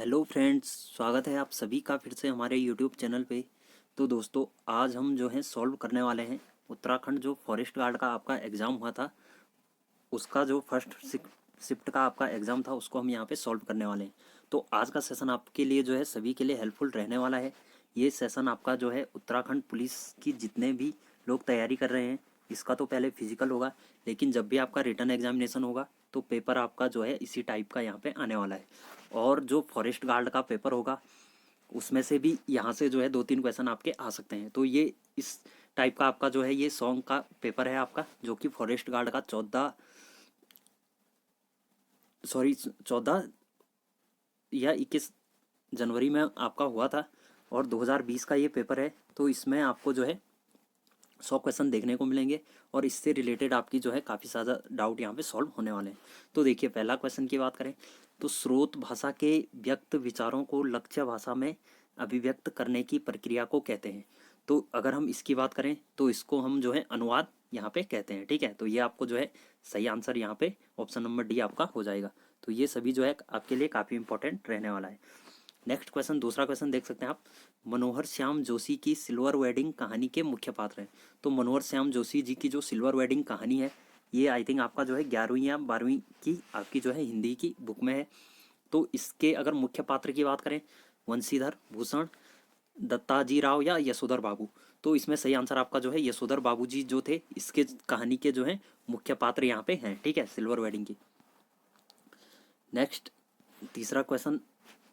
Hello friends, स्वागत है आप सभी का फिर से हमारे यूट्यूब चैनल पे। तो दोस्तों, आज हम जो है सॉल्व करने वाले हैं उत्तराखंड जो फॉरेस्ट गार्ड का आपका एग्ज़ाम हुआ था, उसका जो फर्स्ट शिफ्ट का आपका एग्ज़ाम था उसको हम यहाँ पे सॉल्व करने वाले हैं। तो आज का सेशन आपके लिए जो है सभी के लिए हेल्पफुल रहने वाला है। ये सेशन आपका जो है उत्तराखंड पुलिस की जितने भी लोग तैयारी कर रहे हैं, इसका तो पहले फिजिकल होगा, लेकिन जब भी आपका रिटर्न एग्जामिनेशन होगा तो पेपर आपका जो है इसी टाइप का यहाँ पे आने वाला है। और जो फॉरेस्ट गार्ड का पेपर होगा उसमें से भी यहाँ से जो है 2-3 क्वेश्चन आपके आ सकते हैं। तो ये इस टाइप का आपका जो है ये सॉन्ग का पेपर है आपका, जो कि फॉरेस्ट गार्ड का 14 या 21 जनवरी में आपका हुआ था और 2020 का ये पेपर है। तो इसमें आपको जो है 100 क्वेश्चन देखने को मिलेंगे और इससे रिलेटेड आपकी जो है काफ़ी ज़्यादा डाउट यहाँ पे सॉल्व होने वाले हैं। तो देखिए, पहला क्वेश्चन की बात करें तो स्रोत भाषा के व्यक्त विचारों को लक्ष्य भाषा में अभिव्यक्त करने की प्रक्रिया को कहते हैं। तो अगर हम इसकी बात करें तो इसको हम जो है अनुवाद यहाँ पे कहते हैं। ठीक है, तो ये आपको जो है सही आंसर यहाँ पे ऑप्शन नंबर डी आपका हो जाएगा। तो ये सभी जो है आपके लिए काफ़ी इंपॉर्टेंट रहने वाला है। नेक्स्ट क्वेश्चन, दूसरा क्वेश्चन देख सकते हैं आप। मनोहर श्याम जोशी की सिल्वर वेडिंग कहानी के मुख्य पात्र हैं। तो मनोहर श्याम जोशी जी की जो सिल्वर वेडिंग कहानी है, ये आई थिंक आपका जो है 11वीं या 12वीं की आपकी जो है हिंदी की बुक में है। तो इसके अगर मुख्य पात्र की बात करें, वंशीधर, भूषण, दत्ताजी राव या यशोधर बाबू, तो इसमें सही आंसर आपका जो है यशोधर बाबू जी जो थे इसके कहानी के जो है मुख्य पात्र यहाँ पे हैं। ठीक है, सिल्वर वेडिंग की। नेक्स्ट, तीसरा क्वेश्चन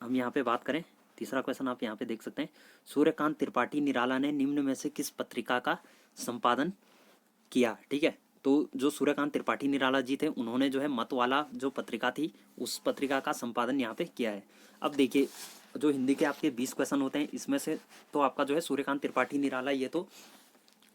हम यहाँ पे बात करें, तीसरा क्वेश्चन आप यहाँ पे देख सकते हैं। सूर्यकांत त्रिपाठी निराला ने निम्न में से किस पत्रिका का संपादन किया? ठीक है, तो जो सूर्यकांत त्रिपाठी निराला जी थे उन्होंने जो है मत वाला जो पत्रिका थी उस पत्रिका का संपादन यहाँ पे किया है। अब देखिए, जो हिंदी के आपके 20 क्वेश्चन होते हैं इसमें से तो आपका जो है सूर्यकांत त्रिपाठी निराला ये तो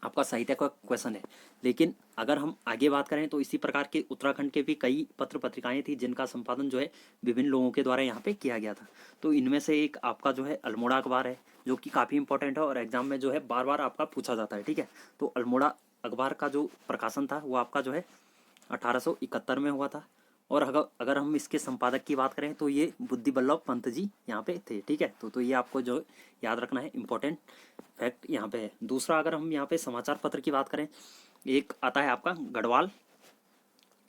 आपका साहित्य का क्वेश्चन है, लेकिन अगर हम आगे बात करें तो इसी प्रकार के उत्तराखंड के भी कई पत्र पत्रिकाएं थी जिनका संपादन जो है विभिन्न लोगों के द्वारा यहाँ पे किया गया था। तो इनमें से एक आपका जो है अल्मोड़ा अखबार है, जो कि काफ़ी इंपॉर्टेंट है और एग्जाम में जो है बार बार आपका पूछा जाता है। ठीक है, तो अल्मोड़ा अखबार का जो प्रकाशन था वो आपका जो है 1871 में हुआ था। और अगर हम इसके संपादक की बात करें तो ये बुद्धि बल्लभ पंत जी यहाँ पे थे। ठीक है, तो ये आपको जो याद रखना है, इंपॉर्टेंट फैक्ट यहाँ पे है। दूसरा, अगर हम यहाँ पे समाचार पत्र की बात करें, एक आता है आपका गढ़वाल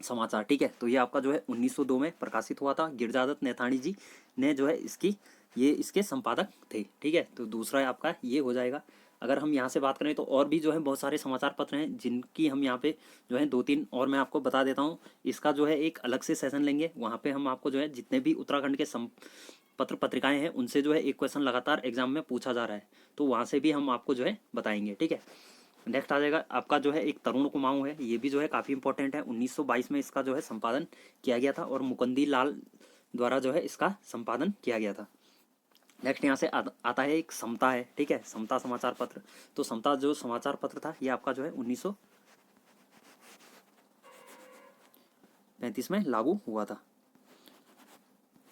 समाचार। ठीक है, तो ये आपका जो है 1902 में प्रकाशित हुआ था। गिरिजादत्त नैथानी जी ने जो है इसके संपादक थे। ठीक है, तो दूसरा आपका ये हो जाएगा। अगर हम यहाँ से बात करें तो और भी जो है बहुत सारे समाचार पत्र हैं जिनकी हम यहाँ पे जो है 2-3 और मैं आपको बता देता हूँ। इसका जो है एक अलग से सेशन लेंगे, वहाँ पे हम आपको जो है जितने भी उत्तराखंड के पत्र पत्रिकाएं हैं उनसे जो है एक क्वेश्चन लगातार एग्जाम में पूछा जा रहा है, तो वहाँ से भी हम आपको जो है बताएंगे। ठीक है, नेक्स्ट आ जाएगा आपका जो है एक तरुण कुमाऊं है, ये भी जो है काफ़ी इंपॉर्टेंट है। 1922 में इसका जो है संपादन किया गया था और मुकुंदी लाल द्वारा जो है इसका संपादन किया गया था। नेक्स्ट यहाँ से आता है एक समता है। ठीक है, समता समाचार पत्र। तो समता जो समाचार पत्र था ये आपका जो है 1935 में लागू हुआ था।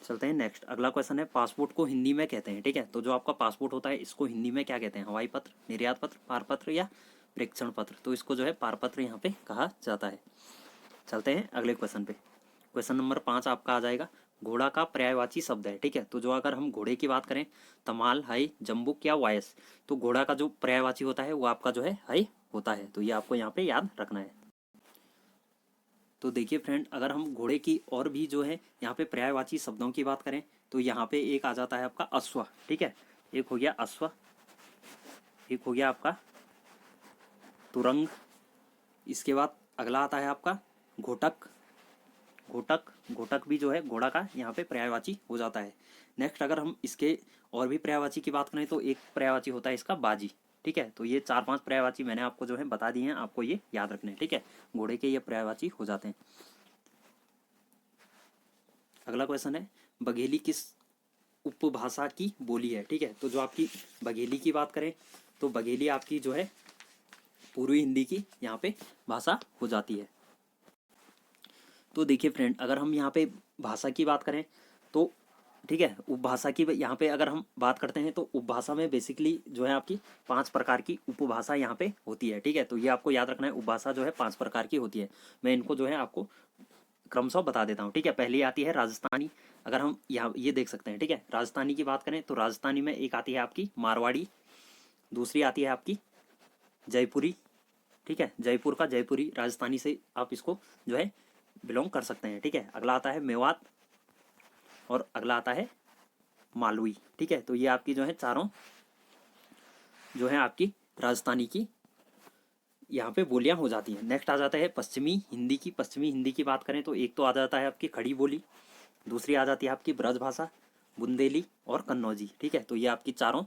चलते हैं नेक्स्ट, अगला क्वेश्चन है पासपोर्ट को हिंदी में कहते हैं। ठीक है, तो जो आपका पासपोर्ट होता है इसको हिंदी में क्या कहते हैं? हवाई पत्र, निर्यात पत्र, पारपत्र या प्रेक्षण पत्र? तो इसको जो है पारपत्र यहाँ पे कहा जाता है। चलते हैं अगले क्वेश्चन पे। क्वेश्चन नंबर 5 आपका आ जाएगा, घोड़ा का पर्यायवाची शब्द है। ठीक है, तो जो अगर हम घोड़े की बात करें, तमाल, हाई, जम्बुक या वायस, तो घोड़ा का जो पर्यायवाची होता है वो आपका जो है हाई होता है। तो ये आपको यहाँ पे याद रखना है। तो देखिए फ्रेंड, अगर हम घोड़े की और भी जो है यहाँ पे पर्यायवाची शब्दों की बात करें तो यहाँ पे एक आ जाता है आपका अश्व। ठीक है, एक हो गया अश्व, एक हो गया आपका तुरंग, इसके बाद अगला आता है आपका घोटक। घोटक घोटक भी जो है घोड़ा का यहाँ पे पर्यायवाची हो जाता है। नेक्स्ट, अगर हम इसके और भी पर्यायवाची की बात करें तो एक पर्यायवाची होता है इसका बाजी। ठीक है, तो ये 4-5 पर्यायवाची मैंने आपको जो है बता दिए हैं, आपको ये याद रखने हैं। ठीक है, घोड़े के ये पर्यायवाची हो जाते हैं। अगला क्वेश्चन है, बघेली किस उपभाषा की बोली है? ठीक है, तो जो आपकी बघेली की बात करें तो बघेली आपकी जो है पूर्वी हिंदी की यहाँ पे भाषा हो जाती है। तो देखिए फ्रेंड, अगर हम यहाँ पे भाषा की बात करें तो ठीक है, उपभाषा की यहाँ पे अगर हम बात करते हैं तो उपभाषा में बेसिकली जो है आपकी 5 प्रकार की उपभाषा यहाँ पे होती है। ठीक है, तो ये आपको याद रखना है, उपभाषा जो है 5 प्रकार की होती है। मैं इनको जो है आपको क्रमशः बता देता हूँ, ठीक है। पहली आती है राजस्थानी, अगर हम यहाँ ये देख सकते हैं, ठीक है। राजस्थानी की बात करें तो राजस्थानी में एक आती है आपकी मारवाड़ी, दूसरी आती है आपकी जयपुरी, ठीक है। जयपुर का जयपुरी राजस्थानी से आप इसको जो है बिलोंग कर सकते हैं, ठीक है। अगला आता है मेवात और अगला आता है मालवी, ठीक है। तो ये आपकी जो है चारों जो है आपकी राजस्थानी की यहाँ पे बोलियाँ हो जाती हैं। नेक्स्ट आ जाता है पश्चिमी हिंदी की। पश्चिमी हिंदी की बात करें तो एक तो आ जाता है आपकी खड़ी बोली, दूसरी आ जाती है आपकी ब्रज भाषा, बुंदेली और कन्नौजी, ठीक है। तो ये आपकी चारों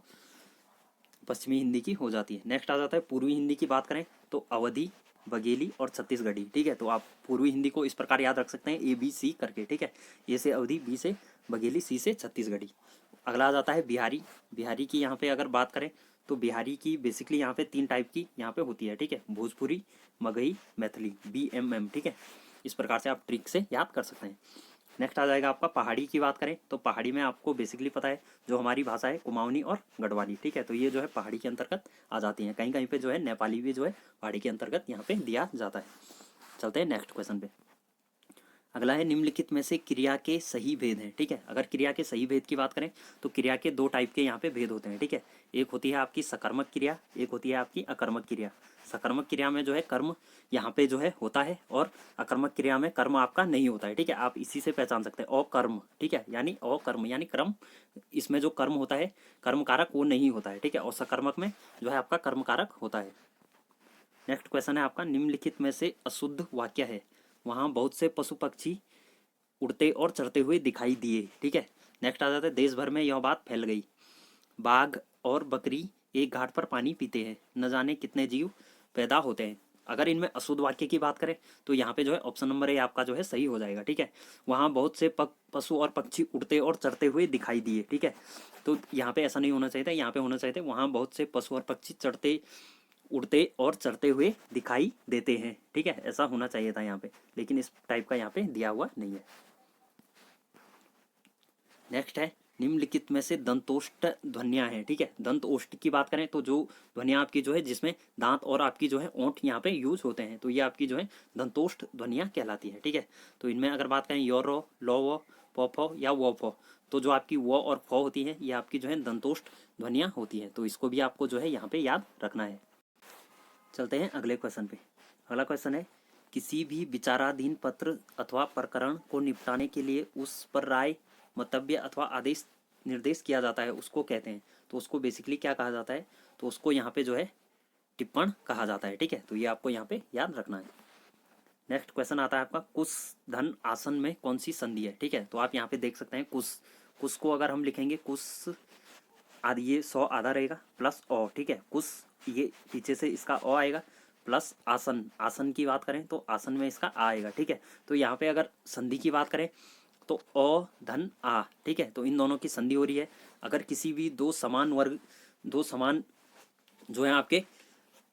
पश्चिमी हिंदी की हो जाती है। नेक्स्ट आ जाता है पूर्वी हिंदी की बात करें तो अवधी, बघेली और छत्तीसगढ़ी, ठीक है। तो आप पूर्वी हिंदी को इस प्रकार याद रख सकते हैं ABC करके, ठीक है। ए से अवधी, बी से बघेली, सी से छत्तीसगढ़ी। अगला आ जाता है बिहारी। बिहारी की यहाँ पे अगर बात करें तो बिहारी की बेसिकली यहाँ पे 3 टाइप की यहाँ पे होती है, ठीक है। भोजपुरी, मगही, मैथिली, BMM, ठीक है। इस प्रकार से आप ट्रिक से याद कर सकते हैं। नेक्स्ट आ जाएगा आपका पहाड़ी की बात करें तो पहाड़ी में आपको बेसिकली पता है जो हमारी भाषा है कुमाऊनी और गढ़वाली, ठीक है। तो ये जो है पहाड़ी के अंतर्गत आ जाती हैं। कहीं कहीं पे जो है नेपाली भी जो है पहाड़ी के अंतर्गत यहाँ पे दिया जाता है। चलते हैं नेक्स्ट क्वेश्चन पे। अगला है निम्नलिखित में से क्रिया के सही भेद हैं, ठीक है। अगर क्रिया के सही भेद की बात करें तो क्रिया के 2 टाइप के यहाँ पे भेद होते हैं, ठीक है। एक होती है आपकी सकर्मक क्रिया, एक होती है आपकी अकर्मक क्रिया। सकर्मक क्रिया में जो है कर्म यहाँ पे जो है होता है और अकर्मक क्रिया में कर्म आपका नहीं होता है, ठीक है। आप इसी से पहचान सकते हैं अकर्म, ठीक है, यानी अकर्म यानी क्रम, इसमें जो कर्म होता है कर्म कारक वो नहीं होता है, ठीक है। और सकर्मक में जो है आपका कर्म कारक होता है। नेक्स्ट क्वेश्चन है आपका निम्नलिखित में से अशुद्ध वाक्य है, वहाँ बहुत से पशु पक्षी उड़ते और चढ़ते हुए दिखाई दिए, ठीक है। नेक्स्ट आ जाता है देश भर में यह बात फैल गई, बाघ और बकरी एक घाट पर पानी पीते हैं, न जाने कितने जीव पैदा होते हैं। अगर इनमें अशुद्ध वाक्य की बात करें तो यहाँ पे जो है ऑप्शन नंबर ए आपका जो है सही हो जाएगा, ठीक है। वहाँ बहुत से पशु और पक्षी उड़ते और चढ़ते हुए दिखाई दिए, ठीक है। तो यहाँ पे ऐसा नहीं होना चाहिए था, यहाँ पे होना चाहिए था वहाँ बहुत से पशु और पक्षी चढ़ते उड़ते और चढ़ते हुए दिखाई देते हैं, ठीक है। ऐसा होना चाहिए था यहाँ पे, लेकिन इस टाइप का यहाँ पे दिया हुआ नहीं है। नेक्स्ट है निम्नलिखित में से दंतोष्ट ध्वनियाँ हैं, ठीक है। दंत ओष्ठ की बात करें तो जो ध्वनियाँ आपकी जो है जिसमें दांत और आपकी जो है ओंठ यहाँ पे यूज होते हैं, तो ये आपकी जो है दंतोष्ठ ध्वनियाँ कहलाती है, ठीक है। तो इनमें अगर बात करें यो रो, लो वो, पो फो या वो फो, तो जो आपकी वो और फो होती है ये आपकी जो है दंतोष्ठ ध्वनियाँ होती हैं। तो इसको भी आपको जो है यहाँ पे याद रखना है। चलते हैं अगले क्वेश्चन पे। अगला क्वेश्चन है किसी भी विचाराधीन पत्र अथवा प्रकरण को निपटाने के लिए उस पर राय, मंतव्य अथवा आदेश निर्देश किया जाता है उसको कहते हैं। तो उसको बेसिकली क्या कहा जाता है, तो उसको यहाँ पे जो है टिप्पण कहा जाता है, ठीक है। तो ये आपको यहाँ पे याद रखना है। नेक्स्ट क्वेश्चन आता है आपका कुश धन आसन में कौन सी संधि है, ठीक है। तो आप यहाँ पे देख सकते हैं कुश, कुश को अगर हम लिखेंगे कुश आदि ये 100 आधा रहेगा प्लस ओ, ठीक है। कुश ये पीछे से इसका ओ आएगा प्लस आसन, आसन की बात करें तो आसन में इसका आ आएगा, ठीक है। तो यहाँ पे अगर संधि की बात करें तो ओ धन आ, ठीक है। तो इन दोनों की संधि हो रही है। अगर किसी भी दो समान जो है आपके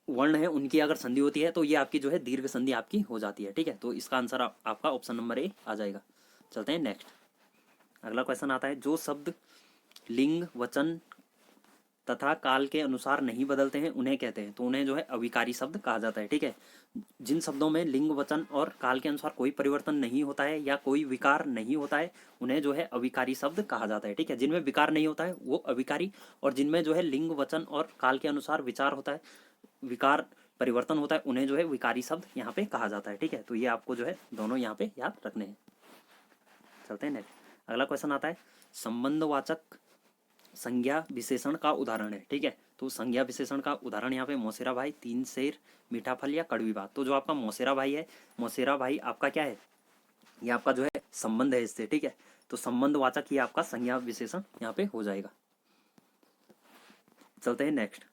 वर्ण है उनकी अगर संधि होती है तो ये आपकी जो है दीर्घ संधि आपकी हो जाती है, ठीक है। तो इसका आंसर आपका ऑप्शन नंबर ए आ जाएगा। चलते हैं नेक्स्ट। अगला क्वेश्चन आता है जो शब्द लिंग वचन तथा काल के अनुसार नहीं बदलते हैं उन्हें कहते हैं, तो उन्हें जो है अविकारी शब्द कहा जाता है, ठीक है। जिन शब्दों में लिंग वचन और काल के अनुसार कोई परिवर्तन नहीं होता है या कोई विकार नहीं होता है उन्हें जो है अविकारी शब्द कहा जाता है, ठीक है। जिनमें विकार नहीं होता है वो अविकारी, और जिनमें जो है लिंग वचन और काल के अनुसार विचार होता है, विकार परिवर्तन होता है, उन्हें जो है विकारी शब्द यहाँ पे कहा जाता है, ठीक है। तो ये आपको जो है दोनों यहाँ पे याद रखने हैं। चलते हैं नेक्स्ट। अगला क्वेश्चन आता है संबंधवाचक संज्ञा विशेषण का उदाहरण है, ठीक है। तो संज्ञा विशेषण का उदाहरण यहाँ पे मौसेरा भाई, तीन शेर, मीठा फल या कड़वी बात। तो जो आपका मौसेरा भाई है, मौसेरा भाई आपका क्या है, ये आपका जो है संबंध है इससे, ठीक है। तो संबंधवाचक ही आपका संज्ञा विशेषण यहाँ पे हो जाएगा। चलते हैं नेक्स्ट।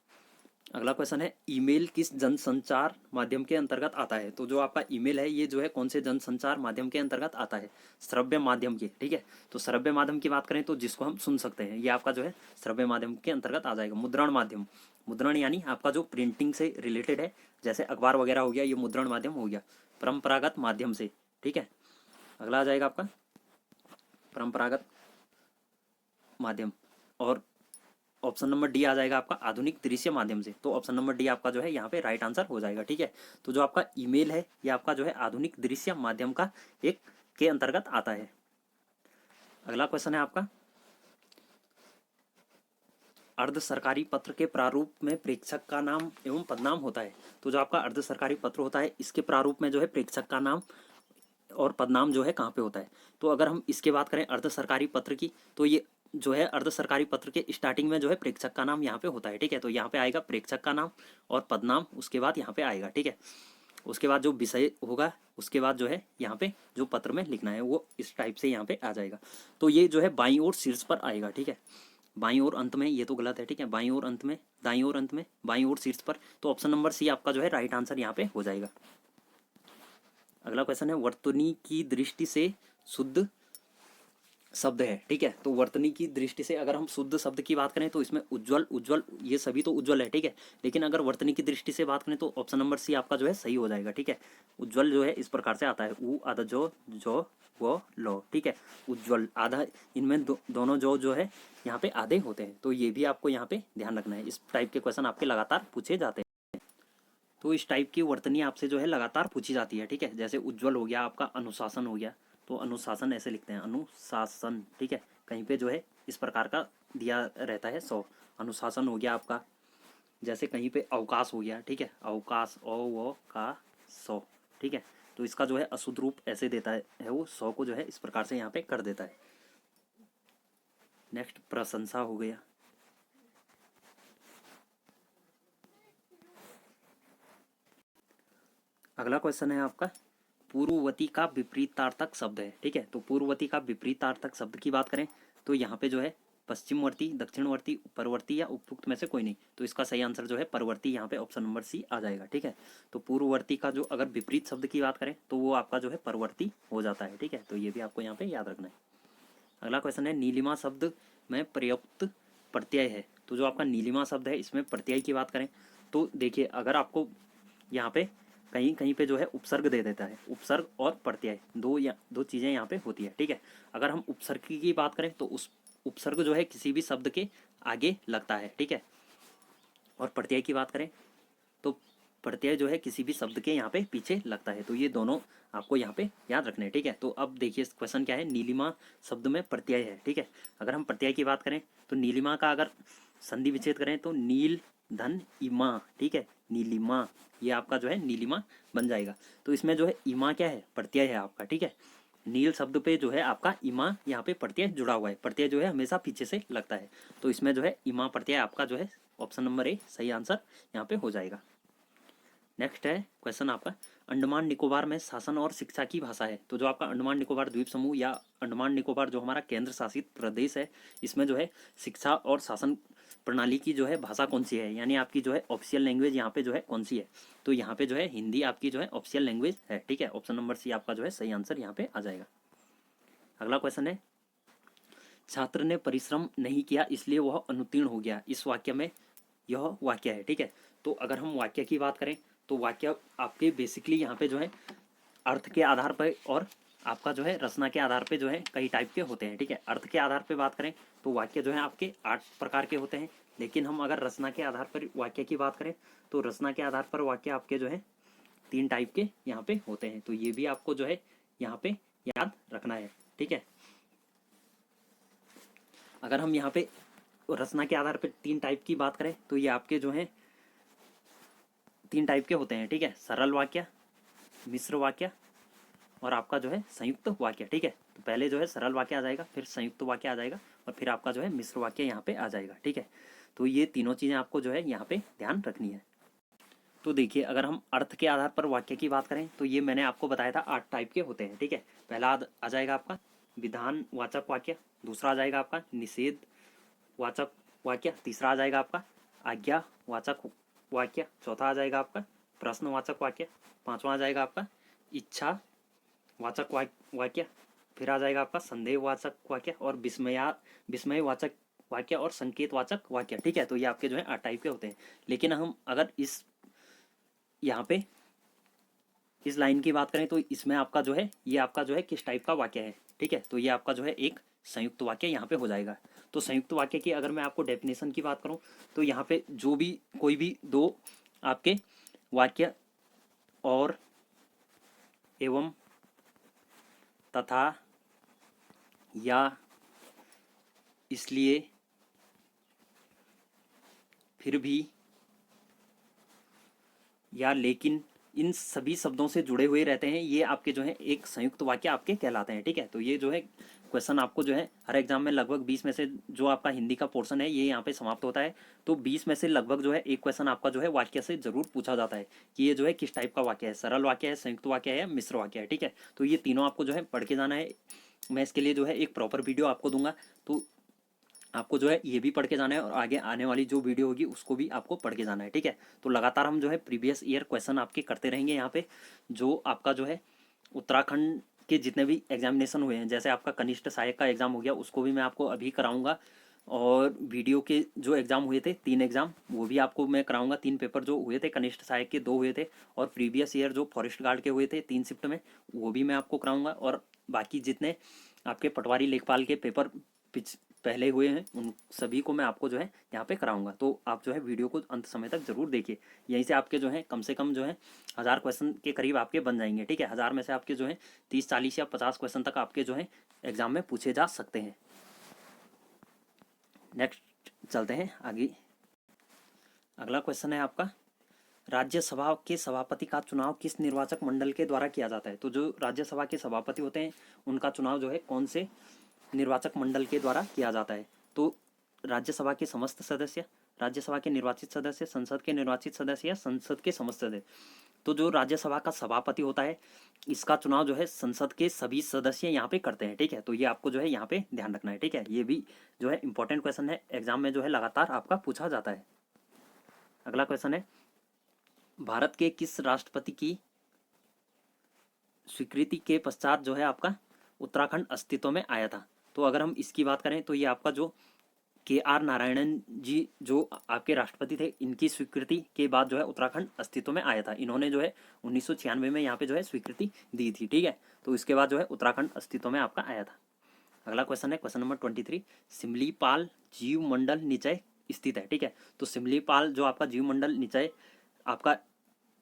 अगला क्वेश्चन है ईमेल किस जनसंचार माध्यम के अंतर्गत आता है। तो जो आपका ईमेल है ये जो है कौन से जनसंचार माध्यम के अंतर्गत आता है, श्रव्य माध्यम के, ठीक है। तो श्रव्य माध्यम की बात करें तो जिसको हम सुन सकते हैं ये आपका जो है श्रव्य माध्यम के अंतर्गत आ जाएगा। मुद्रण माध्यम, मुद्रण यानी आपका जो प्रिंटिंग से रिलेटेड है, जैसे अखबार वगैरह हो गया, ये मुद्रण माध्यम हो गया। परंपरागत माध्यम से, ठीक है। अगला आ जाएगा आपका परंपरागत माध्यम, और ऑप्शन नंबर डी आ जाएगा आपका आधुनिक दृश्य माध्यम से। तो ऑप्शन नंबर डी आपका जो है यहाँ पे राइट आंसर हो जाएगा, ठीक है। तो जो आपका ईमेल है ये आपका जो है आधुनिक दृश्य माध्यम का एक के अंतर्गत आता है। अगला क्वेश्चन है आपका, अर्ध सरकारी पत्र के प्रारूप में प्रेक्षक का नाम एवं पदनाम होता है। तो जो आपका अर्ध सरकारी पत्र होता है इसके प्रारूप में जो है प्रेक्षक का नाम और पदनाम जो है कहाँ पे होता है। तो अगर हम इसके बात करें अर्ध सरकारी पत्र की, तो ये जो है अर्ध सरकारी पत्र के स्टार्टिंग में जो है प्रेक्षक का नाम यहाँ पे होता है। ठीक है, तो यहाँ पे आएगा प्रेक्षक का नाम और पदनाम, उसके बाद यहाँ पे आएगा। ठीक है, उसके बाद जो विषय होगा उसके बाद जो है यहाँ पे जो पत्र में लिखना है वो इस टाइप से यहाँ पे आ जाएगा। तो ये जो है बाईं ओर शीर्ष पर आएगा। ठीक है, बाईं ओर अंत में, ये तो गलत है। ठीक है, बाईं ओर अंत में, दाईं ओर अंत में, बाईं ओर शीर्ष पर। तो ऑप्शन नंबर सी आपका जो है राइट आंसर यहाँ पे हो जाएगा। अगला क्वेश्चन है, वर्तनी की दृष्टि से शुद्ध शब्द है। ठीक है, तो वर्तनी की दृष्टि से अगर हम शुद्ध शब्द की बात करें तो इसमें उज्ज्वल, उज्ज्वल, ये सभी तो उज्ज्वल है। ठीक है, लेकिन अगर वर्तनी की दृष्टि से बात करें तो ऑप्शन नंबर सी आपका जो है सही हो जाएगा। ठीक है, उज्ज्वल जो है इस प्रकार से आता है, उ आधा जो वो लो। ठीक है, उज्ज्वल आधा, इनमें दोनों जो है यहाँ पे आधे होते हैं। तो ये भी आपको यहाँ पे ध्यान रखना है। इस टाइप के क्वेश्चन आपके लगातार पूछे जाते हैं। तो इस टाइप की वर्तनी आपसे जो है लगातार पूछी जाती है। ठीक है, जैसे उज्ज्वल हो गया आपका, अनुशासन हो गया, तो अनुशासन ऐसे लिखते हैं, अनुशासन। ठीक है, कहीं पे जो है इस प्रकार का दिया रहता है 100, अनुशासन हो गया आपका। जैसे कहीं पे अवकाश हो गया। ठीक है, अवकाश, ओ वो का 100। ठीक है, तो इसका जो है अशुद्ध रूप ऐसे देता है वो 100 को जो है इस प्रकार से यहाँ पे कर देता है। नेक्स्ट प्रशंसा हो गया। अगला क्वेश्चन है आपका, पूर्ववर्ती का विपरीतार्थक शब्द है। ठीक है, तो पूर्ववर्ती का विपरीतार्थक शब्द की बात करें तो यहाँ पे जो है पश्चिमवर्ती, दक्षिणवर्ती, परवर्ती या उपयुक्त में से कोई नहीं। तो इसका सही आंसर जो है परवर्ती, यहाँ पे ऑप्शन नंबर सी आ जाएगा। ठीक है, तो पूर्ववर्ती का जो अगर विपरीत शब्द की बात करें तो वो आपका जो है परवर्ती हो जाता है। ठीक है, तो ये भी आपको यहाँ पे याद रखना है। अगला क्वेश्चन है, नीलिमा शब्द में प्रयुक्त प्रत्यय है। तो जो आपका नीलिमा शब्द है इसमें प्रत्यय की बात करें तो देखिए, अगर आपको यहाँ पे कहीं कहीं पे जो है उपसर्ग दे देता है, उपसर्ग और प्रत्यय दो चीज़ें यहाँ पे होती है। ठीक है, अगर हम उपसर्ग की बात करें तो उस उपसर्ग जो है किसी भी शब्द के आगे लगता है। ठीक है, और प्रत्यय की बात करें तो प्रत्यय जो है किसी भी शब्द के यहाँ पे पीछे लगता है। तो ये दोनों आपको यहाँ पे याद रखने हैं। ठीक है, तो अब देखिए क्वेश्चन क्या है, नीलिमा शब्द में प्रत्यय है। ठीक है, अगर हम प्रत्यय की बात करें तो नीलिमा का अगर संधि विच्छेद करें तो नील धन इमा। ठीक है, नीलिमा, ये आपका जो है नीलिमा बन जाएगा। तो इसमें जो है इमा क्या है, प्रत्यय है आपका। ठीक है, नील शब्द पे जो है आपका इमा यहाँ पे प्रत्यय जुड़ा हुआ है। प्रत्यय जो है हमेशा पीछे से लगता है। तो इसमें जो है इमा प्रत्यय आपका जो है ऑप्शन नंबर ए सही आंसर यहाँ पे हो जाएगा। नेक्स्ट है क्वेश्चन आपका, अंडमान निकोबार में शासन और शिक्षा की भाषा है। तो जो आपका अंडमान निकोबार द्वीप समूह या अंडमान निकोबार जो हमारा केंद्र शासित प्रदेश है, इसमें जो है शिक्षा और शासन प्रणाली की जो है भाषा कौन सी है, यानी आपकी जो है ऑफिशियल लैंग्वेज यहाँ पे जो है कौन सी है। तो यहाँ पे जो है हिंदी आपकी जो है ऑफिशियल लैंग्वेज है। ठीक है, ऑप्शन नंबर सी आपका जो है सही आंसर यहाँ पे आ जाएगा। अगला क्वेश्चन है, छात्र ने परिश्रम नहीं किया इसलिए वह अनुत्तीर्ण हो गया। इस वाक्य में यह वाक्य है। ठीक है, तो अगर हम वाक्य की बात करें तो वाक्य आपके बेसिकली यहाँ पे जो है अर्थ के आधार पर और आपका जो है रचना के आधार पे जो है कई टाइप के होते हैं। ठीक है, अर्थ के आधार पे बात करें तो वाक्य जो है आपके 8 प्रकार के होते हैं। लेकिन हम अगर रचना के आधार पर वाक्य की बात करें तो रचना के आधार पर वाक्य आपके जो है 3 टाइप के यहाँ पे होते हैं। तो ये भी आपको जो है यहाँ पे याद रखना है। ठीक है, अगर हम यहाँ पे रचना के आधार पर 3 टाइप की बात करें तो ये आपके जो है 3 टाइप के होते हैं। ठीक है, सरल वाक्य, मिश्र वाक्य और आपका जो है संयुक्त वाक्य। ठीक है, तो पहले जो है सरल वाक्य आ जाएगा, फिर संयुक्त वाक्य आ जाएगा और फिर आपका जो है मिश्र वाक्य यहाँ पे आ जाएगा। ठीक है, तो ये तीनों चीज़ें आपको जो है यहाँ पे ध्यान रखनी है। तो देखिए, अगर हम अर्थ के आधार पर वाक्य की बात करें तो ये मैंने आपको बताया था 8 टाइप के होते हैं। ठीक है, पहला आ जाएगा आपका विधान वाचक वाक्य, दूसरा आ जाएगा आपका निषेध वाचक वाक्य, तीसरा आ जाएगा आपका आज्ञा वाचक वाक्य, चौथा आ जाएगा आपका प्रश्नवाचक वाक्य, पांचवा आ जाएगा आपका इच्छा वाचक वाक्य, फिर आ जाएगा आपका संदेहवाचक वाक्य और विस्मयवाचक वाक्य और संकेतवाचक वाक्य। ठीक है, तो ये आपके जो है 8 टाइप के होते हैं। लेकिन हम अगर इस यहाँ पे इस लाइन की बात करें तो इसमें आपका जो है ये आपका जो है किस टाइप का वाक्य है। ठीक है, तो ये आपका जो है एक संयुक्त वाक्य यहाँ पे हो जाएगा। तो संयुक्त वाक्य की अगर मैं आपको डेफिनेशन की बात करूँ तो यहाँ पे जो भी कोई भी दो आपके वाक्य और एवं तथा, या, इसलिए, फिर भी, या लेकिन, इन सभी शब्दों से जुड़े हुए रहते हैं। ये आपके जो है एक संयुक्त वाक्य आपके कहलाते हैं। ठीक है, तो ये जो है क्वेश्चन आपको जो है हर एग्जाम में लगभग 20 में से जो आपका हिंदी का पोर्शन है ये यहाँ पे समाप्त होता है। तो 20 में से लगभग जो है एक क्वेश्चन आपका जो है वाक्य से जरूर पूछा जाता है कि ये जो है किस टाइप का वाक्य है, सरल वाक्य है, संयुक्त वाक्य है या मिश्र वाक्य है। ठीक है, तो ये तीनों आपको जो है पढ़ के जाना है। मैं इसके लिए जो है एक प्रॉपर वीडियो आपको दूंगा, तो आपको जो है ये भी पढ़ के जाना है और आगे आने वाली जो वीडियो होगी उसको भी आपको पढ़ के जाना है। ठीक है, तो लगातार हम जो है प्रीवियस ईयर क्वेश्चन आपके करते रहेंगे यहाँ पे। जो आपका जो है उत्तराखंड के जितने भी एग्जामिनेशन हुए हैं, जैसे आपका कनिष्ठ सहायक का एग्जाम हो गया, उसको भी मैं आपको अभी कराऊंगा। और वीडियो के जो एग्जाम हुए थे 3 एग्जाम, वो भी आपको मैं कराऊंगा। 3 पेपर जो हुए थे कनिष्ठ सहायक के 2 हुए थे, और प्रीवियस ईयर जो फॉरेस्ट गार्ड के हुए थे 3 शिफ्ट में, वो भी मैं आपको कराऊंगा। और बाकी जितने आपके पटवारी लेखपाल के पेपर पहले हुए हैं उन सभी को मैं आपको जो है यहाँ पे कराऊंगा। तो आप जो है वीडियो को अंत समय तक जरूर देखिए। यहीं से आपके जो है कम से कम जो है 1000 क्वेश्चन के करीब आपके बन जाएंगे। ठीक है, 1000 में से आपके जो है 30, 40 या 50 क्वेश्चन तक आपके जो है एग्जाम में पूछे जा सकते हैं। नेक्स्ट चलते हैं आगे। अगला क्वेश्चन है आपका, राज्यसभा के सभापति का चुनाव किस निर्वाचक मंडल के द्वारा किया जाता है। तो जो राज्यसभा के सभापति होते हैं उनका चुनाव जो है कौन से निर्वाचक मंडल के द्वारा किया जाता है। तो राज्यसभा के समस्त सदस्य, राज्यसभा के निर्वाचित सदस्य, संसद के निर्वाचित सदस्य या संसद के समस्त सदस्य। तो जो राज्यसभा का सभापति होता है इसका चुनाव जो है संसद के सभी सदस्य यहाँ पे करते हैं। ठीक है, तो ये आपको जो है यहाँ पे ध्यान रखना है। ठीक है, ये भी जो है इंपॉर्टेंट क्वेश्चन है, एग्जाम में जो है लगातार आपका पूछा जाता है। अगला क्वेश्चन है, भारत के किस राष्ट्रपति की स्वीकृति के पश्चात जो है आपका उत्तराखंड अस्तित्व में आया था। तो अगर हम इसकी बात करें तो ये आपका जो KR नारायणन जी जो आपके राष्ट्रपति थे, इनकी स्वीकृति के बाद जो है उत्तराखंड अस्तित्व में आया था। इन्होंने जो है 1996 में यहाँ पे जो है स्वीकृति दी थी। ठीक है, तो इसके बाद जो है उत्तराखंड अस्तित्व में आपका आया था। अगला क्वेश्चन है क्वेश्चन नंबर 23, सिमलीपाल जीव मंडल निचय स्थित है। ठीक है, तो सिमलीपाल जो आपका जीव मंडल निचय आपका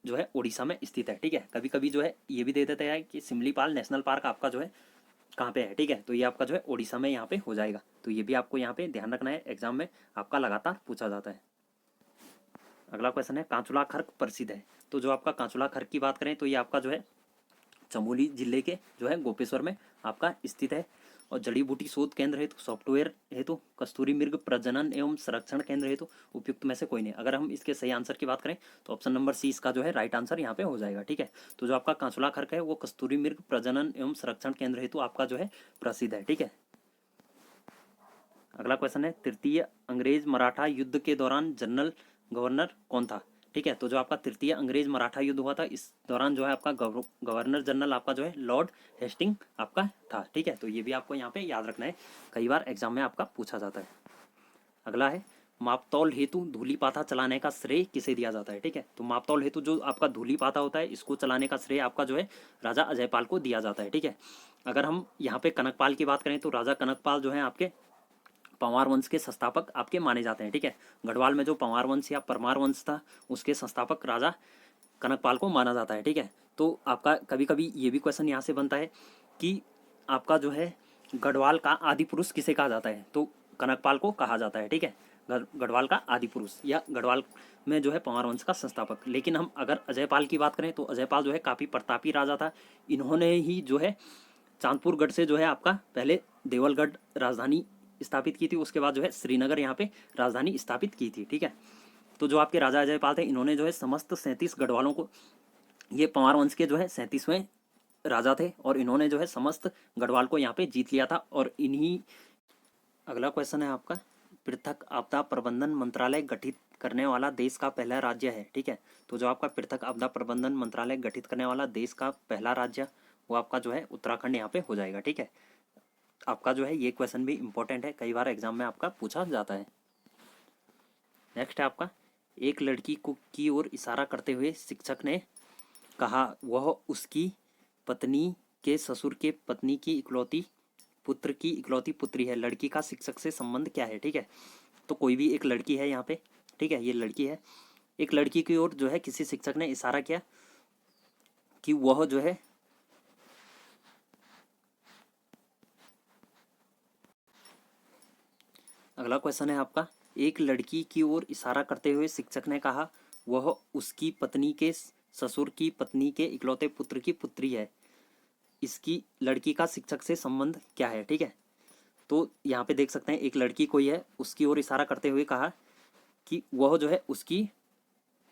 जो है उड़ीसा में स्थित है। ठीक है, कभी कभी जो है ये भी दे देते हैं कि सिमलीपाल नेशनल पार्क आपका जो है कहाँ पे है। ठीक है, तो ये आपका जो है उड़ीसा में यहाँ पे हो जाएगा। तो ये भी आपको यहाँ पे ध्यान रखना है, एग्जाम में आपका लगातार पूछा जाता है। अगला क्वेश्चन है, कांचुला खर्क प्रसिद्ध है। तो जो आपका कांचुला खर्क की बात करें तो ये आपका जो है चमोली जिले के जो है गोपेश्वर में आपका स्थित है। और जड़ी बूटी शोध केंद्र हेतु, सॉफ्टवेयर हेतु, कस्तूरी मृग प्रजनन एवं संरक्षण केंद्र हेतु उपयुक्त में से कोई नहीं। अगर हम इसके सही आंसर की बात करें तो ऑप्शन नंबर सी इसका जो है राइट आंसर यहाँ पे हो जाएगा। ठीक है, तो जो आपका कांचुला खर्क है वो कस्तूरी मृग प्रजनन एवं संरक्षण केंद्र हेतु आपका जो है प्रसिद्ध है। ठीक है, अगला क्वेश्चन है, तृतीय अंग्रेज मराठा युद्ध के दौरान जनरल गवर्नर कौन था। ठीक है, तो जो आपका तृतीय अंग्रेज मराठा युद्ध हुआ था इस दौरान जो है आपका गवर्नर जनरल आपका जो है लॉर्ड हेस्टिंग आपका था। ठीक है, तो ये भी आपको यहाँ पे याद रखना है, कई बार एग्जाम में आपका पूछा जाता है। अगला है, मापतौल हेतु धूली पाथा चलाने का श्रेय किसे दिया जाता है। ठीक है, तो मापतौल हेतु जो आपका धूली पाथा होता है इसको चलाने का श्रेय आपका जो है राजा अजयपाल को दिया जाता है। ठीक है, अगर हम यहाँ पे कनकपाल की बात करें तो राजा कनकपाल जो है आपके पंवार वंश के संस्थापक आपके माने जाते हैं। ठीक है, गढ़वाल में जो पंवार वंश या परमार वंश था उसके संस्थापक राजा कनकपाल को माना जाता है। ठीक है, तो आपका कभी कभी ये भी क्वेश्चन यहाँ से बनता है कि आपका जो है गढ़वाल का आदि पुरुष किसे कहा जाता है। तो कनकपाल को कहा जाता है। ठीक है, गढ़वाल का आदि पुरुष या गढ़वाल में जो है पंवार वंश का संस्थापक। लेकिन हम अगर अजयपाल की बात करें तो अजयपाल जो है काफ़ी प्रतापी राजा था। इन्होंने ही जो है चांदपुर गढ़ से जो है आपका पहले देवलगढ़ राजधानी स्थापित की थी, उसके बाद जो है श्रीनगर यहाँ पे राजधानी स्थापित की थी। ठीक है, तो जो आपके राजा अजयपाल थे इन्होंने जो है समस्त 37 गढ़वालों को, ये पंवार वंश के जो है 37वें राजा थे और इन्होंने जो है समस्त गढ़वाल को यहाँ पे जीत लिया था। और इन्हीं, अगला क्वेश्चन है आपका, पृथक आपदा प्रबंधन मंत्रालय गठित करने वाला देश का पहला राज्य है। ठीक है, तो जो आपका पृथक आपदा प्रबंधन मंत्रालय गठित करने वाला देश का पहला राज्य वो आपका जो है उत्तराखंड यहाँ पे हो जाएगा। ठीक है, आपका जो है ये क्वेश्चन भी इंपॉर्टेंट है, कई बार एग्जाम में आपका पूछा जाता है। नेक्स्ट है आपका, एक लड़की को की ओर इशारा करते हुए शिक्षक ने कहा वह उसकी पत्नी के ससुर के पत्नी की इकलौती पुत्र की इकलौती पुत्री है। लड़की का शिक्षक से संबंध क्या है। ठीक है, तो कोई भी एक लड़की है यहाँ पे। ठीक है, ये लड़की है, एक लड़की की ओर जो है किसी शिक्षक ने इशारा किया कि वह जो है अगला क्वेश्चन है आपका, एक लड़की की ओर इशारा करते हुए शिक्षक ने कहा वह उसकी पत्नी के ससुर की पत्नी के इकलौते पुत्र की पुत्री है। इसकी लड़की का शिक्षक से संबंध क्या है? ठीक है, तो यहाँ पे देख सकते हैं एक लड़की कोई है, उसकी ओर इशारा करते हुए कहा कि वह जो है उसकी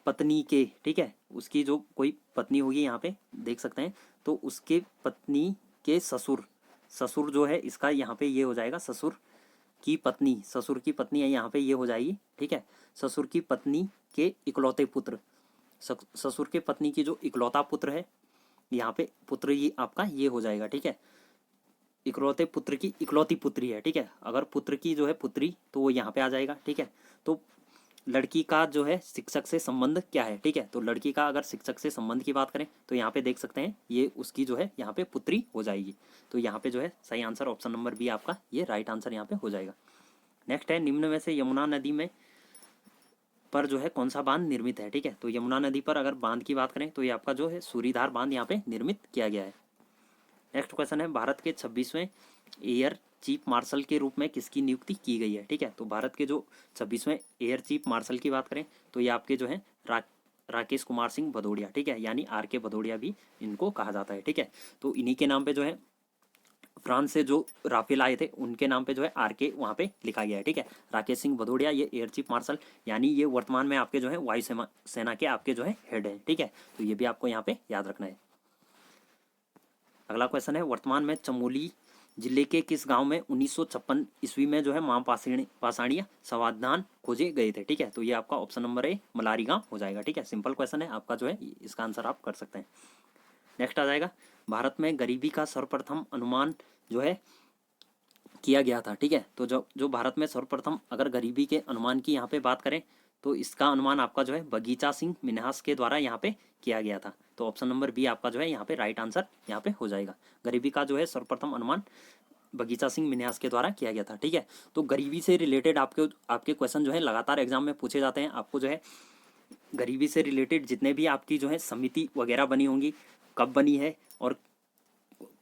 पत्नी के, ठीक है, उसकी जो कोई पत्नी होगी यहाँ पे देख सकते हैं, तो उसके पत्नी के ससुर, ससुर जो है इसका यहाँ पे ये हो जाएगा ससुर की पत्नी, ससुर की पत्नी है यहाँ पे ये हो जाएगी। ठीक है, ससुर की पत्नी के इकलौते पुत्र, ससुर के पत्नी की जो इकलौता पुत्र है यहाँ पे पुत्र ये आपका ये हो जाएगा। ठीक है, इकलौते पुत्र की इकलौती पुत्री है। ठीक है, अगर पुत्र की जो है पुत्री तो वो यहाँ पे आ जाएगा। ठीक है, तो लड़की का जो है शिक्षक से संबंध क्या है? ठीक है, तो लड़की का अगर शिक्षक से संबंध की बात करें तो यहाँ पे देख सकते हैं ये उसकी जो है यहाँ पे पुत्री हो जाएगी। तो यहाँ पे जो है सही आंसर ऑप्शन नंबर बी आपका ये राइट आंसर यहाँ पे हो जाएगा। नेक्स्ट है, निम्न में से यमुना नदी में पर जो है कौन सा बांध निर्मित है? ठीक है, तो यमुना नदी पर अगर बांध की बात करें तो ये आपका जो है सूरीधार बांध यहाँ पे निर्मित किया गया है। नेक्स्ट क्वेश्चन है, भारत के 26वें एयर चीफ मार्शल के रूप में किसकी नियुक्ति की गई है? ठीक है, तो भारत के जो 26वें एयर चीफ मार्शल की बात करें तो ये आपके जो है राकेश कुमार सिंह भदौड़िया, ठीक है, यानी आर के भदौड़िया भी इनको कहा जाता है। ठीक है, तो इन्हीं के नाम पे जो है फ्रांस से जो राफेल आए थे उनके नाम पे जो है आर के वहाँ पे लिखा गया है। ठीक है, राकेश सिंह भदौड़िया ये एयर चीफ मार्शल, यानी ये वर्तमान में आपके जो है वायु सेना के आपके जो है हेड है। ठीक है, तो ये भी आपको यहाँ पे याद रखना है। अगला क्वेश्चन है, वर्तमान में चमोली जिले के किस गांव में 1956 ईस्वी में जो है मां पाषाणीय समाधान खोजे गए थे? ठीक है, तो ये आपका ऑप्शन नंबर ए मलारी गांव हो जाएगा। ठीक है, सिंपल क्वेश्चन है आपका जो है इसका आंसर आप कर सकते हैं। नेक्स्ट आ जाएगा, भारत में गरीबी का सर्वप्रथम अनुमान जो है किया गया था। ठीक है, तो जो भारत में सर्वप्रथम अगर गरीबी के अनुमान की यहाँ पे बात करें तो इसका अनुमान आपका जो है बगीचा सिंह मिन्हास के द्वारा यहाँ पे किया गया था। तो ऑप्शन नंबर बी आपका जो है यहाँ पे राइट आंसर यहाँ पे हो जाएगा। गरीबी का जो है सर्वप्रथम अनुमान बगीचा सिंह मिन्हास के द्वारा किया गया था। ठीक है, तो गरीबी से रिलेटेड आपके क्वेश्चन जो है लगातार एग्जाम में पूछे जाते हैं। आपको जो है गरीबी से रिलेटेड जितने भी आपकी जो है समिति वगैरह बनी होंगी, कब बनी है और